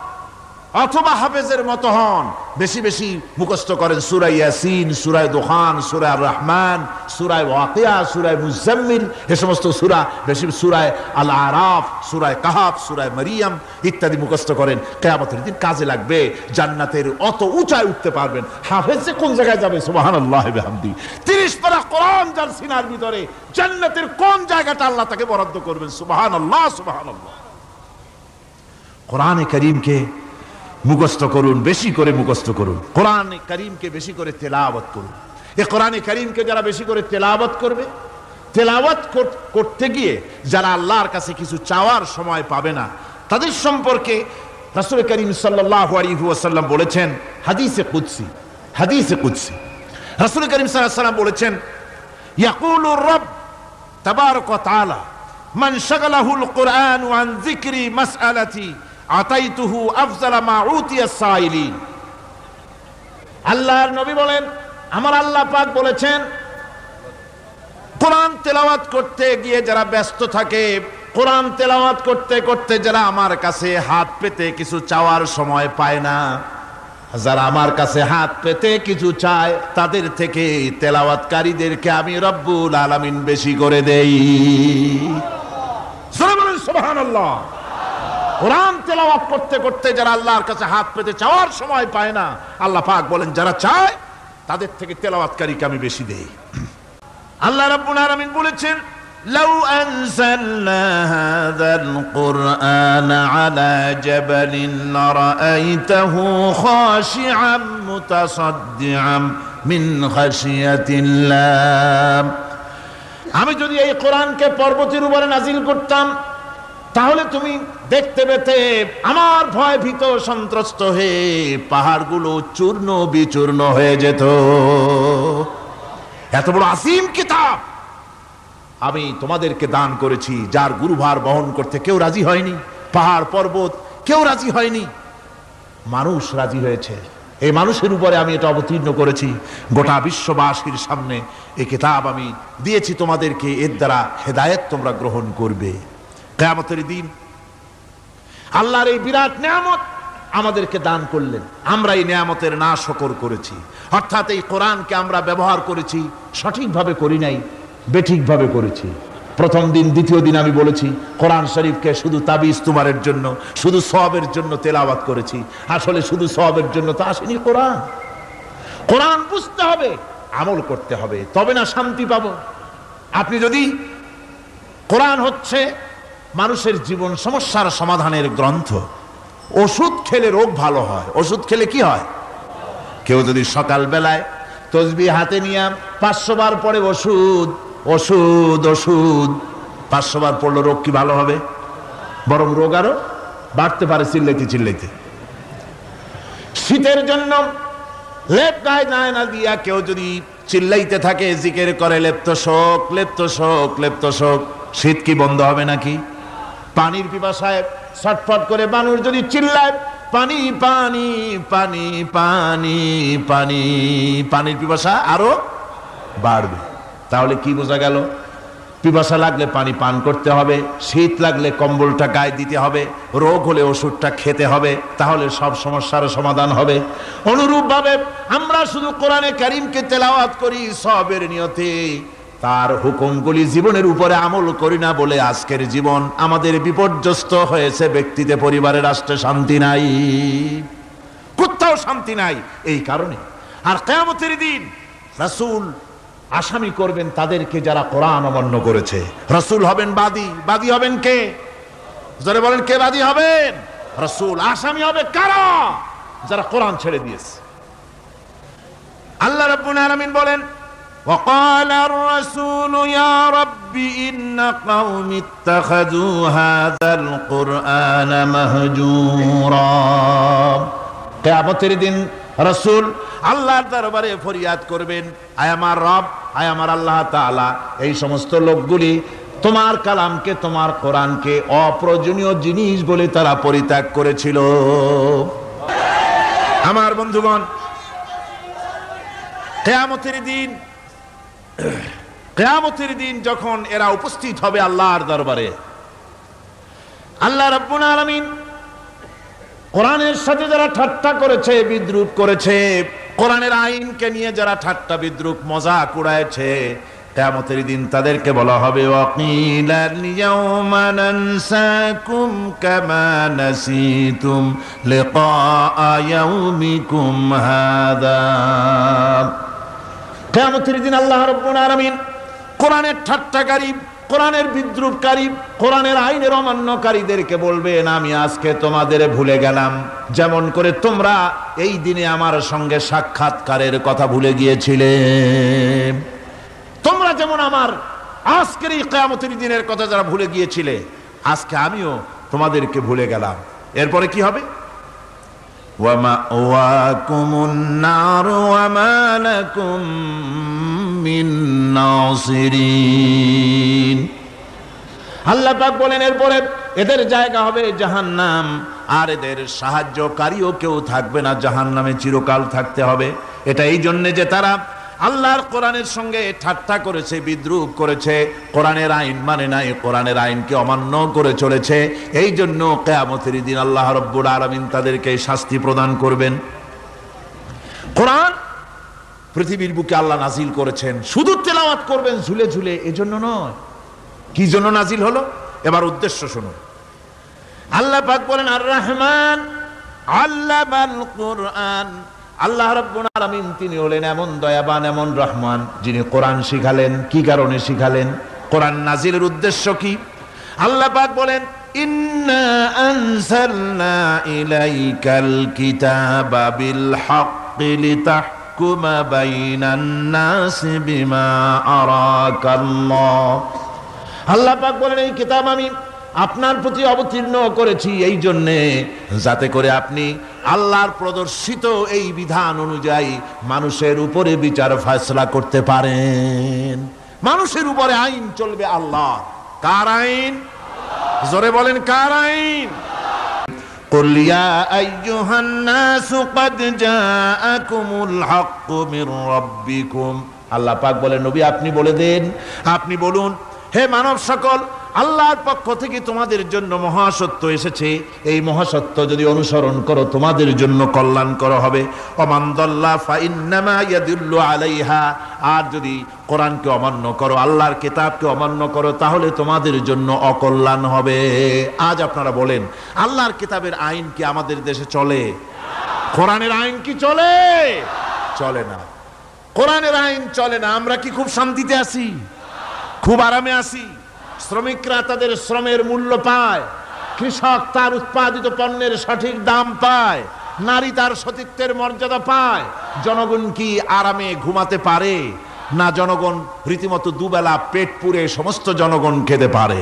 অথবা হাফেজের মতো হন। বেশি বেশি মুখস্থ করেন সূরা ইয়াসিন, সূরা দুখান, সূরা আর রহমান, সূরা ওয়াকিয়া, সূরা মুজাম্মিল, এই সমস্ত সূরা, বেশি সূরা আল আরাফ, সূরা কাহাফ, সূরা মারিয়াম ইত্যাদি মুখস্থ করেন। কিয়ামতের দিন কাজে লাগবে। জান্নাতের অত উঁচায় উঠতে পারবেন। হাফেজ যে কোন জায়গায় যাবে, সুবহানাল্লাহ বিহামদি। 30 পারা কোরআন যার সিনার ভিতরে, জান্নাতের কোন জায়গাটা আল্লাহ তাকে বরাদ্দ করবেন। সুবহানাল্লাহ, সুবহানাল্লাহ। কোরআনে কারীমকে মুখস্থ করুন, বেশি করে মুখস্থ করুন। কোরআন কারীমকে বেশি করে তেলাওয়াত করুন। এই কোরআনে কারীমকে যারা বেশি করে তেলাওয়াত করবে, তেলাওয়াত করতে গিয়ে যারা আল্লাহর কাছে কিছু চাওয়ার সময় পাবে না, তাদের সম্পর্কে রাসূল কারীম সাল্লাল্লাহু আলাইহি ওয়াসাল্লাম বলেছেন হাদিসে কুদসি। হাদিসে কুদসি রাসূল কারীম সাল্লাল্লাহু আলাইহি ওয়াসাল্লাম বলেছেন, ইয়াকুলুর রাব তাবারাক ওয়া তাআলা মান শাগালাহুল কুরআন আন যিকরি মাসআলাতি আতাইতুহু আফজালা মা উতিয়াস সাইলিন। আল্লাহর নবী বলেন, আমার আল্লাহ পাক বলেছেন, কোরআন তেলাওয়াত করতে গিয়ে যারা ব্যস্ত থাকে, কোরআন তেলাওয়াত করতে করতে যারা আমার কাছে হাত পেতে কিছু চাওয়ার সময় পায় না, যারা আমার কাছে হাত পেতে কিছু চায়, তাদের থেকে তেলাওয়াতকারীদেরকে আমি রব্বুল আলামিন বেশি করে দেই। সুবহানাল্লাহ। কোরআন তেলাওয়াত করতে করতে যারা আল্লাহর কাছে হাত পেতে চাওয়ার সময় পায় না, আল্লাহ পাক বলেন যারা চায় তাদের থেকে তেলাওয়াতকারীকে আমি বেশি দেই। আল্লাহ রাব্বুল আলামিন বলেছেন, لو أنزلنا هذا القرآن على جبل لرأيته خاشعا متصدعا من خشية الله। আমি যদি এই কোরআনকে পর্বতের উপরে নাজিল করতাম, তাহলে তুমি দেখতে পেতে আমার ভয় ভীত সন্ত্রস্ত হয়ে পাহাড়গুলো চূর্ণ বিচূর্ণ হয়ে যেত। এত বড় আসিম কিতাব আমি তোমাদেরকে দান করেছি, যার গুরুভার বহন করতে কেউ রাজি হয়নি, পাহাড় পর্বত কেউ রাজি হয়নি, মানুষ রাজি হয়েছে। এই মানুষের উপরে আমি এটা অবতীর্ণ করেছি, গোটা বিশ্ববাসীর সামনে এই কিতাব আমি দিয়েছি তোমাদেরকে, এর দ্বারা হেদায়েত তোমরা গ্রহণ করবে। কিয়ামতের দিন আল্লাহর এই বিরাট নিয়ামত আমাদেরকে দান করলেন, আমরা এই নিয়ামতের নাশকর করেছি, অর্থাৎ এই কোরআনকে আমরা ব্যবহার করেছি সঠিকভাবে করি নাই, বেঠিকভাবে করেছি। প্রথম দিন দ্বিতীয় দিন আমি বলেছি কোরআন শরীফকে শুধু তাবিজ তুমারের জন্য, শুধু সওয়াবের জন্য তেলাওয়াত করেছি। আসলে শুধু সওয়াবের জন্য তো আসেনি কোরআন। কোরআন বুঝতে হবে, আমল করতে হবে, তবে না শান্তি পাবো। আপনি যদি কোরআন হচ্ছে মানুষের জীবন সমস্যার সমাধানের গ্রন্থ, ওষুধ খেলে রোগ ভালো হয়। ওষুধ খেলে কি হয়? কেউ যদি সকাল বেলায় তসবিহ হাতে নিয়ে 500 বার পড়ে ওষুধ ওষুধ ওষুধ, 500 বার পড়লো, রোগ কি ভালো হবে? বরং রোগ আরো বাড়তে পারে চিল্লাইতে চিল্লাইতে। শীতের জন্য লেপ গায়ে না দিয়া কেউ যদি চিল্লাইতে থাকে, জিকির করে লেপ্ত শোক লেপ্ত শোক লেপ্ত শোক, শীত কি বন্ধ হবে নাকি? পানির পিপাসায় ছটফট করে মানুষ যদি চিল্লায় পানি পানি পানি পানি পানি, পানির পিপাসা আরো বাড়বে। তাহলে কি বোঝা গেল? পিপাসা লাগলে পানি পান করতে হবে, শীত লাগলে কম্বলটা গায়ে দিতে হবে, রোগ হলে ওষুধটা খেতে হবে, তাহলে সব সমস্যার সমাধান হবে। অনুরূপভাবে আমরা শুধু কোরআনে কারীমকে তেলাওয়াত করি সওয়াবের নিয়তে, তার হুকুমগুলি জীবনের উপরে আমল করি না বলে আজকের জীবন আমাদের বিপর্যস্ত হয়েছে। ব্যক্তিতে, পরিবারে, রাষ্ট্রে শান্তি নাই, কোথাও শান্তি নাই এই কারণে। আর কিয়ামতের দিন রাসূল আসামি করবেন তাদেরকে যারা কোরআন অমান্য করেছে। রাসূল হবেন বাদী। বাদী হবেন কে? যারা বলেন কে বাদী হবেন? রাসূল। আসামি হবে কারা? যারা কোরআন ছেড়ে দিয়েছে। আল্লাহ রাব্বুল আলামিন বলেন, وقال الرسول يا رب إن قومي اتخذوا هذا القرآن مهجورا। কিয়ামতের দিন রাসূল আল্লাহর দরবারে ফরিয়াদ করবেন, আয় আমার রব, আয় আমার আল্লাহ তাআলা, এই সমস্ত লোকগুলি তোমার কালামকে, তোমার কোরআনকে অপ্রয়োজনীয় জিনিস বলে তারা পরিত্যাগ করেছিল। আমার বন্ধুগণ, কিয়ামতের দিন যখন এরা উপস্থিত হবে আল্লাহর দরবারে, আল্লাহ রাব্বুল আলামিন কোরআনের সাথে যারা ঠাট্টা করেছে, বিদ্রূপ করেছে, কোরআনের আইনকে নিয়ে যারা ঠাট্টা বিদ্রূপ মজাক উড়াইছে, কিয়ামতের দিন তাদেরকে বলা হবে ওয়াকিলাল ইয়াউমা নানসাকুম কামা নাসিতুম লিকা ইয়াউমিকুম হাদা। কিয়ামতের দিন আল্লাহ রাব্বুল আলামিন কোরআনের ঠাট্টাকারী, কোরআনের বিদ্রূপকারী, কোরআনের আইনের অমান্যকারীদেরকে বলবেন আমি আজকে তোমাদের ভুলে গেলাম, যেমন করে তোমরা এই দিনে আমার সঙ্গে সাক্ষাৎকারের কথা ভুলে গিয়েছিলে। তোমরা যেমন আমার আজকের এই কিয়ামতের দিনের কথা যারা ভুলে গিয়েছিলে, আজকে আমিও তোমাদেরকে ভুলে গেলাম। এরপরে কি হবে? ওয়ামাওয়াকুমুন নার ওয়া মা লাকুম মিন নাসিরিন। আল্লাহ পাক বলেন এরপরে এদের জায়গা হবে জাহান্নাম, আর এদের সাহায্যকারীও কেউ থাকবে না, জাহান্নামে চিরকাল থাকতে হবে। এটা এই জন্য যে তারা আল্লাহর কোরআনের সঙ্গে ঠাট্টা করেছে, বিদ্রুপ করেছে, কোরআনের আইন মানে নাই, কোরআনের আইনকে অমান্য করে চলেছে, এই জন্য কিয়ামতের দিন আল্লাহ রাব্বুল আলামিন তাদেরকে শাস্তি প্রদান করবেন। কোরআন পৃথিবীর বুকে আল্লাহ নাজিল করেছেন, শুধু তেলাওয়াত করবেন ঝুলে ঝুলে, এজন্য নয়। কি জন্য নাজিল হলো? এবার উদ্দেশ্য শুনুন। আল্লাহ পাক বলেন আর রহমান আল্লামাল কুরআন। আল্লাহ রাব্বুল আলামিন তিনি হলেন এমন দয়াবান, এমন রহমান, যিনি কোরআন শিখালেন। কি কারণে শিখালেন? কোরআন নাজিলের উদ্দেশ্য কি? আল্লাহ পাক বলেন ইন্না আনজালনা ইলাইকাল কিতাবা বিল হাক্কি লিতাহকুমা বাইনান নাসি বিমা আরাকাল্লাহ। আল্লাহ পাক বলেন এই কিতাব আমি আপনার প্রতি অবতীর্ণ করেছি এই জন্যে যাতে করে আপনি আল্লাহর প্রদর্শিত এই বিধান অনুযায়ী মানুষের উপরে বিচার ফয়সালা করতে পারেন। মানুষের উপরে আইন চলবে আল্লাহ। কার আইন? জোরে বলেন কার আইন? কুল ইয়া আইয়ুহান নাসু ক্বাদ জাআকুমুল হাক্কু মির রাব্বিকুম। আল্লাহ পাক বলেন নবী আপনি বলে দেন, আপনি বলুন হে মানব সকল, আল্লাহর পক্ষ থেকে তোমাদের জন্য মহাসত্য এসেছে, এই মহাসত্য যদি অনুসরণ করো তোমাদের জন্য কল্যাণকর হবে। ওমান দাল্লা ফাইন্নামা ইয়াদুল্লু আলাইহা। আর যদি কোরআনকে অমান্য করো, আল্লাহর কিতাবকে অমান্য করো, তাহলে তোমাদের জন্য অকল্যাণ হবে। আজ আপনারা বলেন আল্লাহর কিতাবের আইন কি আমাদের দেশে চলে? কোরআনের আইন কি চলে? চলে না। কোরআনের আইন চলে না। আমরা কি খুব শান্তিতে আছি? খুব আরামে আছি? শ্রমিকরা তাদের শ্রমের মূল্য পায়, কৃষক তার উৎপাদিত পণ্যের সঠিক দাম পায়, নারী তার সতীত্বের মর্যাদা পায়, জনগণ কি আরামে ঘুমাতে পারে? না, জনগণ রীতিমতো দুবেলা পেট পুরে সমস্ত জনগণ খেতে পারে।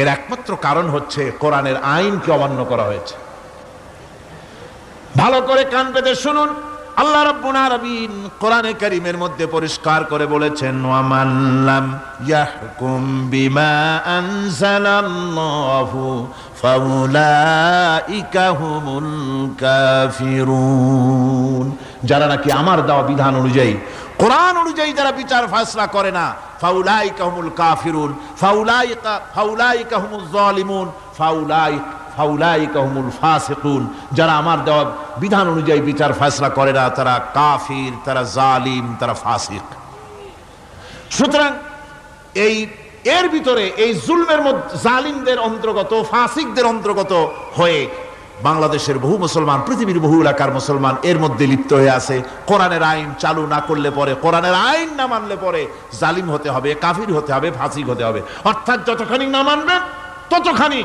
এর একমাত্র কারণ হচ্ছে কোরআনের আইনকে অমান্য করা হয়েছে। ভালো করে কান পেতে শুনুন। আল্লাহ রাব্বুল আলামিন কোরআনে কারীমের মধ্যে পরিষ্কার করে বলেছেন ওয়ামান লাম ইয়াহকুম বিমা আনজালাল্লাহু ফাউলাইকা হুমুল কাফিরুন। যারা নাকি আমার দেওয়া বিধান অনুযায়ী, কোরআন অনুযায়ী যারা বিচার ফয়সালা করে না, ফাউলাইকা হুমুল কাফিরুন, ফাউলাইকা হুমুজ জালিমুন, ফাউলাইকা হুমুল ফাসিকুন। যারা আমার দেওয়া বিধান অনুযায়ী বিচার ফয়সালা করে না তারা কাফির, তারা জালিম, তারা ফাসিক। সুতরাং এর ভিতরে এই জুলমের মধ্যে জালিমদের অন্তর্গত, ফাসিকদের অন্তর্গত হয়ে বাংলাদেশের বহু মুসলমান, পৃথিবীর বহু এলাকার মুসলমান এর মধ্যে লিপ্ত হয়ে আছে। কোরআনের আইন চালু না করলে পরে, কোরআনের আইন না মানলে পরে জালিম হতে হবে, কাফির হতে হবে, ফাসিক হতে হবে। অর্থাৎ যতখানি না মানবেন ততখানি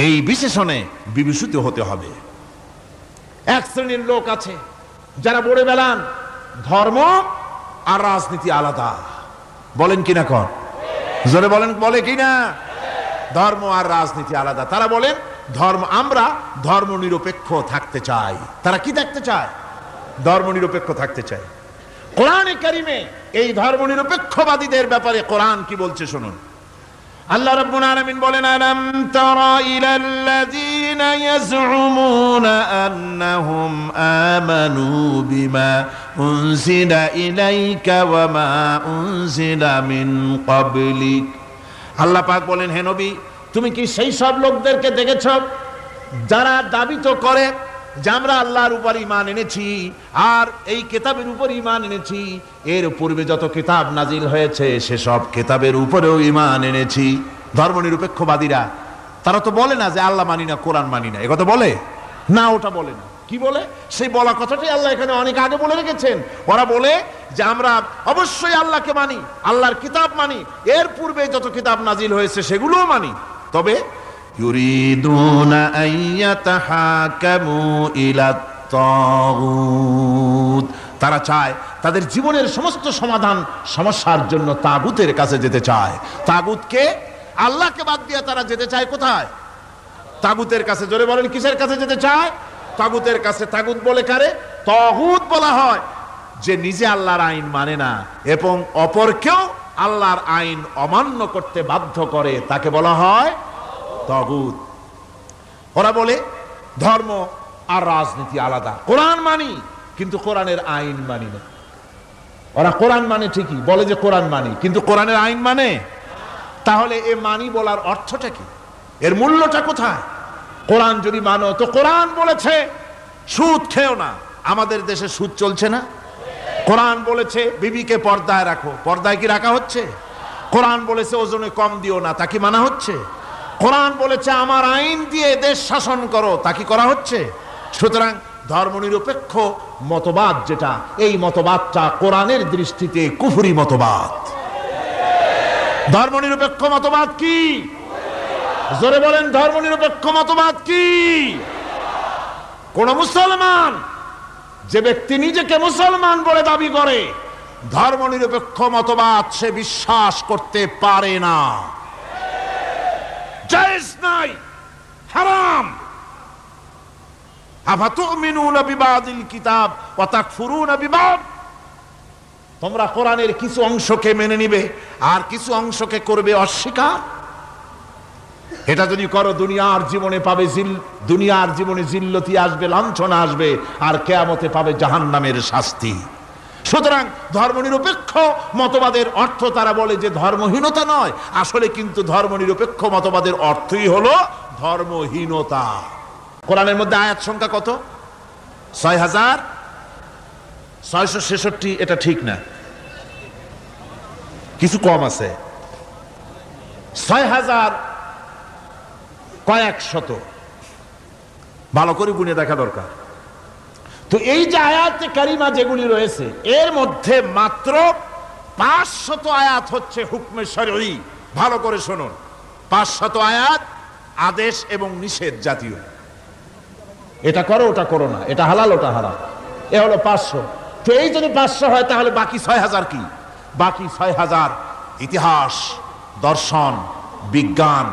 এই বিশেষণে বিভূষিত হতে হবে। এক শ্রেণীর লোক আছে যারা বলে বেড়ান ধর্ম আর রাজনীতি আলাদা। বলেন কিনা? কর জোরে বলেন, বলে কিনা? ধর্ম আর রাজনীতি আলাদা। তারা বলেন আমরা ধর্ম নিরপেক্ষ থাকতে চাই। তারা কি থাকতে চায়? ধর্ম নিরপেক্ষ থাকতে চায়। কোরআনে কারীমে এই ধর্ম নিরপেক্ষবাদীদের ব্যাপারে কোরআন কি বলছে শুনুন। আল্লাহ রাব্বুল আলামিন বলেন আলাম তারা ইলাল্লাযীনা ইয়াজউমুনা আন্নাহুম আমানু বিমা উনজিলা ইলাইকা ওয়া মা উনজিলা মিন ক্বাবলিক। আল্লাহ পাক বলেন হে নবী তুমি কি সেই সব লোকদেরকে দেখেছ যারা দাবি তো করে যে আমরা আল্লাহর উপর ঈমান এনেছি আর এই কিতাবের উপর ঈমান এনেছি, এর পূর্বে যত কিতাব নাজিল হয়েছে সেসব কিতাবের উপরেও ঈমান এনেছি। ধর্মনিরপেক্ষবাদীরা তারা তো বলে না যে আল্লাহ মানি না, কোরআন মানি না, একথা বলে না, ওটা বলে না। কি বলে? সেই বলা কথাটাই আল্লাহ এখানে অনেক আগে বলে রেখেছেন। ওরা বলে যে আমরা অবশ্যই আল্লাহকে মানি, আল্লাহর কিতাব মানি, এর পূর্বে যত কিতাব নাজিল হয়েছে সেগুলোও মানি, তবে ইউরিদুনা আইয়াতাহাকামু ইলাত তাগুত, তারা চায় তাদের জীবনের সমস্ত সমাধান সমস্যার জন্য তাগুতের কাছে যেতে চায়। তাগুতকে, আল্লাহকে বাদ দিয়ে তারা যেতে চায় কোথায়? তাগুতের কাছে। জোরে বলেন কিসের কাছে যেতে চায়? তাগুতের কাছে। তাগুত বলে কারে? তাগুত বলা হয় যে নিজে আল্লাহর আইন মানে না এবং অপরকেও আল্লাহর আইন অমান্য করতে বাধ্য করে, তাকে বলা হয় তাগুত। ওরা বলে ধর্ম আর রাজনীতি আলাদা। কোরআন মানি কিন্তু কোরআনের আইন মানি না। ওরা কোরআন মানে ঠিকই, বলে যে কোরআন মানি, কিন্তু কোরআনের আইন মানে। তাহলে এ মানি বলার অর্থটা কি? এর মূল্যটা কোথায়? কোরআন যদি মানো তো কোরআন বলেছে সুদ খেও না, আমাদের দেশে সুদ চলছে না। কোরআন বলেছে বিবিকে পর্দায় রাখো, পর্দায় কি রাখা হচ্ছে? কোরআন বলেছে ওজনে কম দিও না, তা কি মানা হচ্ছে? কোরআন বলেছে আমার আইন দিয়ে দেশ শাসন করো, তা কি করা হচ্ছে? সুতরাং ধর্মনিরপেক্ষ মতবাদ যেটা, এই মতবাদটা কোরআনের দৃষ্টিতে কুফরি মতবাদ। ধর্মনিরপেক্ষ মতবাদ কি? জোরে বলেন, ধর্মনিরপেক্ষ মতবাদ কি? কোন মুসলমান, যে ব্যক্তি নিজেকে মুসলমান বলে দাবি করে, ধর্মনিরপেক্ষ মতবাদ সে বিশ্বাস করতে পারে না। জায়েজ নাই, হারাম। আফাতুমিনুনা বিবাদিল কিতাব ওয়া তাকফুরুনা বিবাদ। তোমরা কোরআনের কিছু অংশকে মেনে নিবে আর কিছু অংশকে করবে অস্বীকার। এটা যদি করো দুনিয়ার জীবনে পাবে দুনিয়ার জীবনে জিল্লতি আসবে, লাঞ্ছনা আসবে, আর কিয়ামতে পাবে জাহান্নামের শাস্তি। সুতরাং ধর্মনিরপেক্ষ মতবাদের অর্থ তারা বলে যে ধর্মহীনতা নয়, আসলে কিন্তু ধর্মনিরপেক্ষ মতবাদের অর্থই হলো ধর্মহীনতা। কোরআনের মধ্যে আয়াত সংখ্যা কত? ৬,৬৬৬। এটা ঠিক না, কিছু কম আছে, ৬,০০০ কয়েক শত। ভালো করে গুনে দেখা দরকার। তো এই যে আয়াতে কারিমা যেগুলি রয়েছে, এর মধ্যে মাত্র ৫০০ আয়াত হচ্ছে হুকমে শরঈ। ভালো করে শুনুন, ৫০০ আয়াত আদেশ এবং নিষেধ জাতীয়। এটা করো, ওটা করো না, এটা হালাল, ওটা হারাম, এ হলো ৫০০। তো এই যদি ৫০০ হয়, তাহলে বাকি ৬,০০০ কি? বাকি ৬,০০০ ইতিহাস, দর্শন, বিজ্ঞান,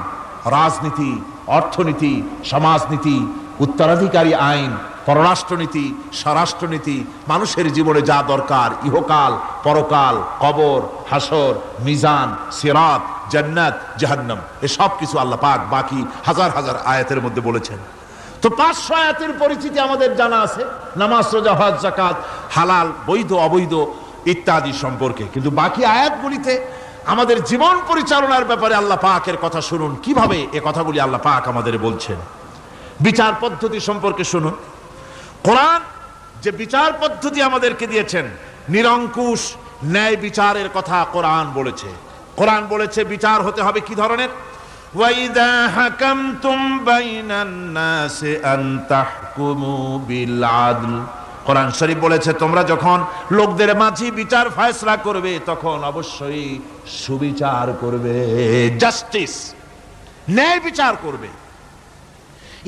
রাজনীতি, অর্থনীতি, সমাজনীতি, উত্তরাধিকারী আইন, পররাষ্ট্রনীতি, স্বরাষ্ট্রনীতি, মানুষের জীবনে যা দরকার, ইহকাল, পরকাল, কবর, হাসর, মিজান, সিরাত, জান্নাত, জাহান্নাম, এসব কিছু আল্লাহ পাক বাকি হাজার হাজার আয়াতের মধ্যে বলেছেন। তো ৫০০ আয়াতের পরিচিতি আমাদের জানা আছে, নামাজ, রোজা, হজ, যাকাত, হালাল, বৈধ, অবৈধ ইত্যাদি সম্পর্কে। কিন্তু বাকি আয়াতগুলিতে আমাদের জীবন পরিচালনার ব্যাপারে আল্লাহ পাকের কথা শুনুন, কিভাবে এ কথাগুলি আল্লাহ পাক আমাদের বলছেন। বিচার পদ্ধতি সম্পর্কে শুনুন। কোরআন যে বিচার পদ্ধতি আমাদেরকে দিয়েছেন, নিরঙ্কুশ ন্যায় বিচারের কথা কোরআন বলেছে। কোরআন বলেছে বিচার হতে হবে কি ধরনের? ওয়াইদা হাকামতুম বাইনান নাসি আন তাহকুমু বিল আদল। কোরআন শরীফ বলেছে তোমরা যখন লোকদের মাঝে বিচার ফয়সালা করবে, তখন অবশ্যই সুবিচার করবে, জাস্টিস, ন্যায় বিচার করবে।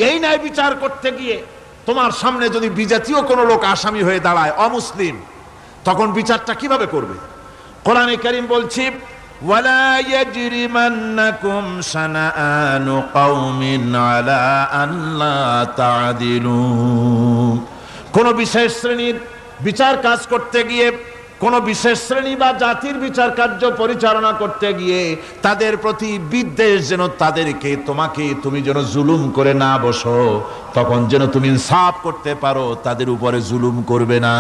এই ন্যায় বিচার করতে গিয়ে তোমার সামনে যদি বিজাতীয় কোনো লোক আসামি হয়ে দাঁড়ায়, অমুসলিম, তখন বিচারটা কিভাবে করবে? কোরআনে কারীম বলছে ওয়ালা ইয়াজরিমান্নাকুম শানাআনু কওমিন আলা আল্লা তা'দিলু। কোন বিশেষ শ্রেণীর বিচার কাজ করতে গিয়ে, কোন বিশেষ শ্রেণী বা জাতির বিচার কার্য পরিচালনা করতে গিয়ে তাদের প্রতি বিদ্বেষ যেন তাদেরকে, তুমি যেন জুলুম করে না বসো, তখন যেন তুমি ইনসাফ করতে পারো, তাদের উপরে জুলুম করবে না।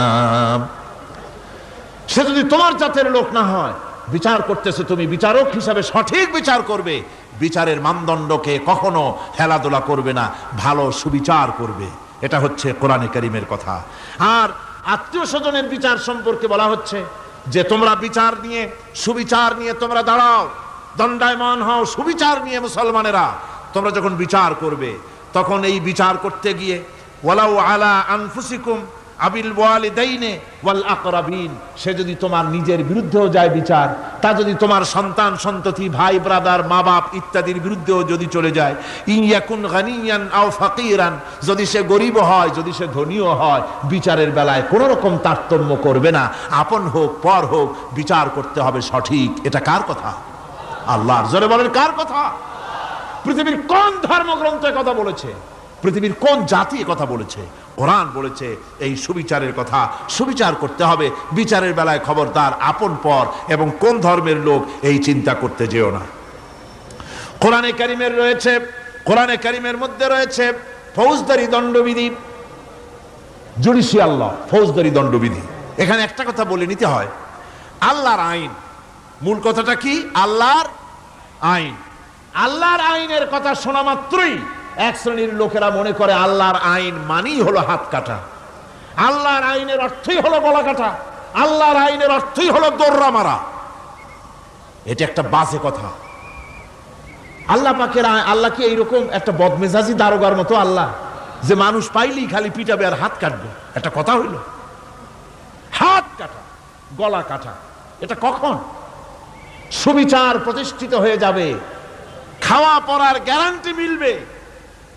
সে যদি তোমার জাতের লোক না হয়, বিচার করতেছে, তুমি বিচারক হিসাবে সঠিক বিচার করবে, বিচারের মানদণ্ডকে কখনো হেলাদোলা করবে না, ভালো সুবিচার করবে। এটা হচ্ছে কোরআনে কারীমের কথা। আর আত্মীয় স্বজনের বিচার সম্পর্কে বলা হচ্ছে যে তোমরা বিচার নিয়ে, সুবিচার নিয়ে তোমরা দাঁড়াও, দণ্ডায়মান হও সুবিচার নিয়ে। মুসলমানেরা তোমরা যখন বিচার করবে, তখন এই বিচার করতে গিয়ে ওয়ালাউ আলা আনফুসিকুম আবিল ওয়ালিদাইনে ওয়াল আকরাবিন, সে যদি তোমার নিজের বিরুদ্ধেও যায় বিচার, তা যদি তোমার সন্তান সন্ততি, ভাই ব্রাদার, মা বাপ ইত্যাদির বিরুদ্ধেও যদি চলে যায়, ইন ইয়াকুন গানিয়ান আও ফাকিরান, যদি সে গরিব হয়, যদি সে ধনীও হয়, বিচারের বেলায় কোনো রকম তারতম্য করবে না, আপন হোক পর হোক, বিচার করতে হবে সঠিক। এটা কার কথা? আল্লাহর। জোরে বলেন, কার কথা? পৃথিবীর কোন ধর্মগ্রন্থ কথা বলেছে? পৃথিবীর কোন জাতি কথা বলেছে? কোরআন বলেছে এই সুবিচারের কথা। সুবিচার করতে হবে, বিচারের বেলায় খবরদার আপন পর এবং কোন ধর্মের লোক এই চিন্তা করতে যেও না। কোরআনে কারীমের রয়েছে, কোরআনে কারীমের মধ্যে রয়েছে ফৌজদারি দণ্ডবিধি। জুডিশিয়াল ল, ফৌজদারি দণ্ডবিধি। এখানে একটা কথা বলে নিতে হয়, আল্লাহর আইন, মূল কথাটা কি? আল্লাহর আইন। আল্লাহর আইনের কথা শোনা মাত্রই এক শ্রেণীর লোকেরা মনে করে আল্লাহর আইন মানেই হলো হাত কাটা, আল্লাহর আইনের অর্থই হলো গলা কাটা, আল্লাহর আইনের অর্থই হলো দৌড়া মারা। এটা একটা বাজে কথা। আল্লাহ পাকের আল্লাহ কি এইরকম একটা বদমেজাজি দারোগার মতো আল্লাহ যে মানুষ পাইলেই খালি পিটাবে আর হাত কাটবে? একটা কথা হইল? হাত কাটা, গলা কাটা, এটা কখন সুবিচার প্রতিষ্ঠিত হয়ে যাবে, খাওয়া পড়ার গ্যারান্টি মিলবে,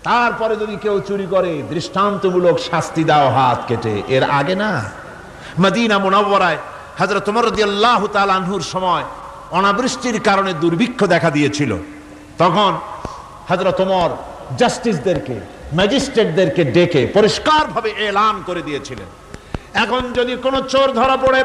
তারপরে যদি কেউ চুরি করে দৃষ্টান্তমূলক শাস্তি দাও হাত কেটে। এর আগে না। মদিনা মুনাওয়ারায় হযরত ওমর রাদিয়াল্লাহু তাআলা আনহুর সময় অনাবৃষ্টির কারণে দুর্ভিক্ষ দেখা দিয়েছিল। তখন হযরত ওমর জাস্টিসদেরকে, ম্যাজিস্ট্রেটদেরকে ডেকে পরিষ্কারভাবে এলান করে দিয়েছিলেন, এখন যদি কোনো চোর ধরা পড়ে,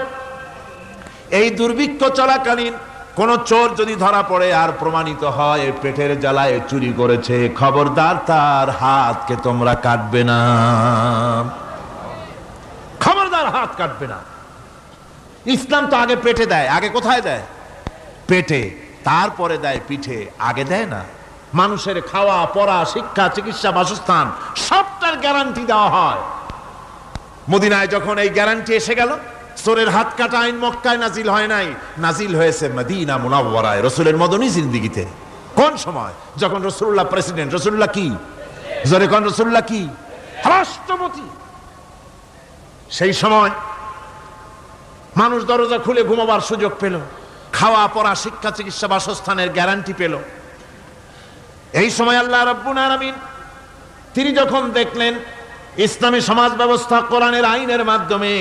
এই দুর্ভিক্ষ চলাকালীন কোন চোর যদি ধরা পড়ে আর প্রমাণিত হয় পেটের জ্বালায় চুরি করেছে, খবরদার তার হাতকে তোমরা কাটবে না, খবরদার হাত কাটবে না। ইসলাম তো আগে পেটে দেয়। আগে কোথায় দেয়? পেটে, তারপরে দেয় পিঠে, আগে দেয় না। মানুষের খাওয়া পড়া, শিক্ষা, চিকিৎসা, বাসস্থান সবটার গ্যারান্টি দেওয়া হয়। মদিনায় যখন এই গ্যারান্টি এসে গেল, চোরের হাত কাটা আইন মক্কায় নাজিল হয় নাই, নাজিল হয়েছে মদিনা মুনাওয়ারায় রাসূলের মদনী জিন্দেগিতে। কোন সময়? যখন রাসূলুল্লাহ প্রেসিডেন্ট। রাসূলুল্লাহ কি? জোরে কোন? রাসূলুল্লাহ কি? রাষ্ট্রপতি। সেই সময় মানুষ দরজা খুলে ঘুমাবার সুযোগ পেল, খাওয়া পড়া, শিক্ষা, চিকিৎসা, বাসস্থানের গ্যারান্টি পেল। এই সময় আল্লাহ রাব্বুল আলামিন তিনি যখন দেখলেন ইসলামী সমাজ ব্যবস্থা কোরআনের আইনের মাধ্যমে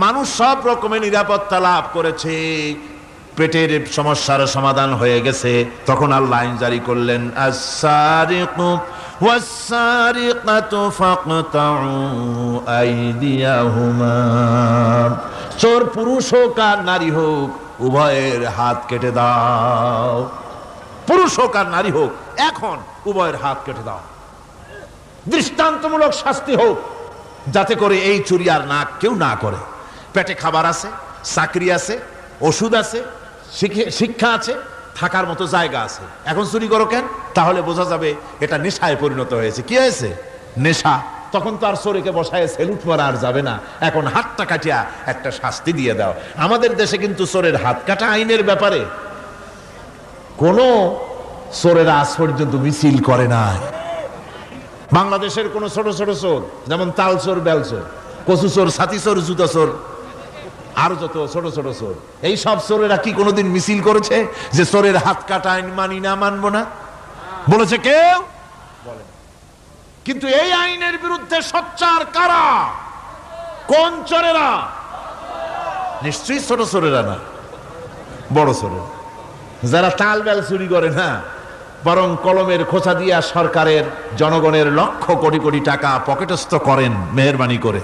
মানুষ সব রকমের নিরাপত্তা লাভ করেছে, পেটের সমস্যার সমাধান হয়ে গেছে, তখন আল্লাহ আইন জারি করলেন, আস-সারিকু ওয়াস-সারিকাতু ফাকতাউ আইদিয়াহুমা। চোর পুরুষ হোক আর নারী হোক, উভয়ের হাত কেটে দাও। পুরুষ হোক আর নারী হোক, এখন উভয়ের হাত কেটে দাও। দৃষ্টান্তমূলক শাস্তি হোক, যাতে করে এই চুরি আর না কেউ না করে। পেটে খাবার আছে, চাকরি আছে, ওষুধ আছে, শিক্ষা আছে, থাকার মতো জায়গা আছে, এখন চুরি করো কেন? তাহলে বোঝা যাবে এটা নেশায় পরিণত হয়েছে। কি হয়েছে? নেশা। তখন তো আর চোরেকে বসায় সেলুট মারা আর যাবে না, এখন হাতটা কাটিয়া একটা শাস্তি দিয়ে দাও। আমাদের দেশে কিন্তু চোরের হাত কাটা আইনের ব্যাপারে কোন চোরেরা আজ পর্যন্ত মিছিল করে না। বাংলাদেশের কোন ছোট ছোট চোর, যেমন তাল চোর, বেল চোর, কচু চোর, ছাতি চোর, জুতা চোর, আরো যত ছোট ছোট চোর, এই সব চোরেরা কি কোনোদিন মিছিল করেছে যে চোরের হাত কাটা আইন মানি না, মানবো না? বলেছে কেউ? বলে। কিন্তু এই আইনের বিরুদ্ধে সোচ্চার কারা? কোন চোরেরা? নিশ্চয়ই ছোট চোরেরা না, বড় চোরেরা। যারা তাল বেল চুরি করে না, বরং কলমের খোঁচা দিয়া সরকারের, জনগণের লক্ষ কোটি কোটি টাকা পকেটস্থ করেন মেহেরবানি করে,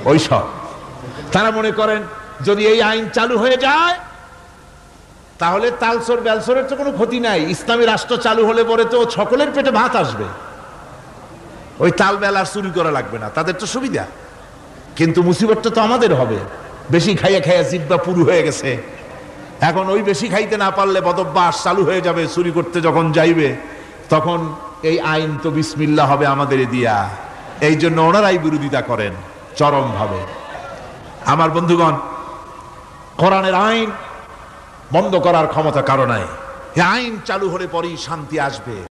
ওই সব। তারা মনে করেন যদি এই আইন চালু হয়ে যায় তাহলে তালচোর বেলচোরের তো কোনো ক্ষতি নাই, ইসলামী রাষ্ট্র চালু হলে পরে তো সকলের পেটে ভাত আসবে, ওই তাল বেল আর চুরি করা লাগবে না, তাদের তো সুবিধা। কিন্তু মুসিবতটা তো আমাদের হবে। বেশি খাইয়া খাইয়া জিহ্বা পুরু হয়ে গেছে, এখন ওই বেশি খাইতে না পারলে বদভ্যাস চালু হয়ে যাবে, চুরি করতে যখন যাইবে তখন এই আইন তো বিসমিল্লাহ হবে আমাদের দিয়া। এই জন্য ওনারাই বিরোধিতা করেন চরম ভাবে। আমার বন্ধুগণ, কোরআনের আইন বন্ধ করার ক্ষমতা কারো নাই। এই আইন চালু হলে পরেই শান্তি আসবে।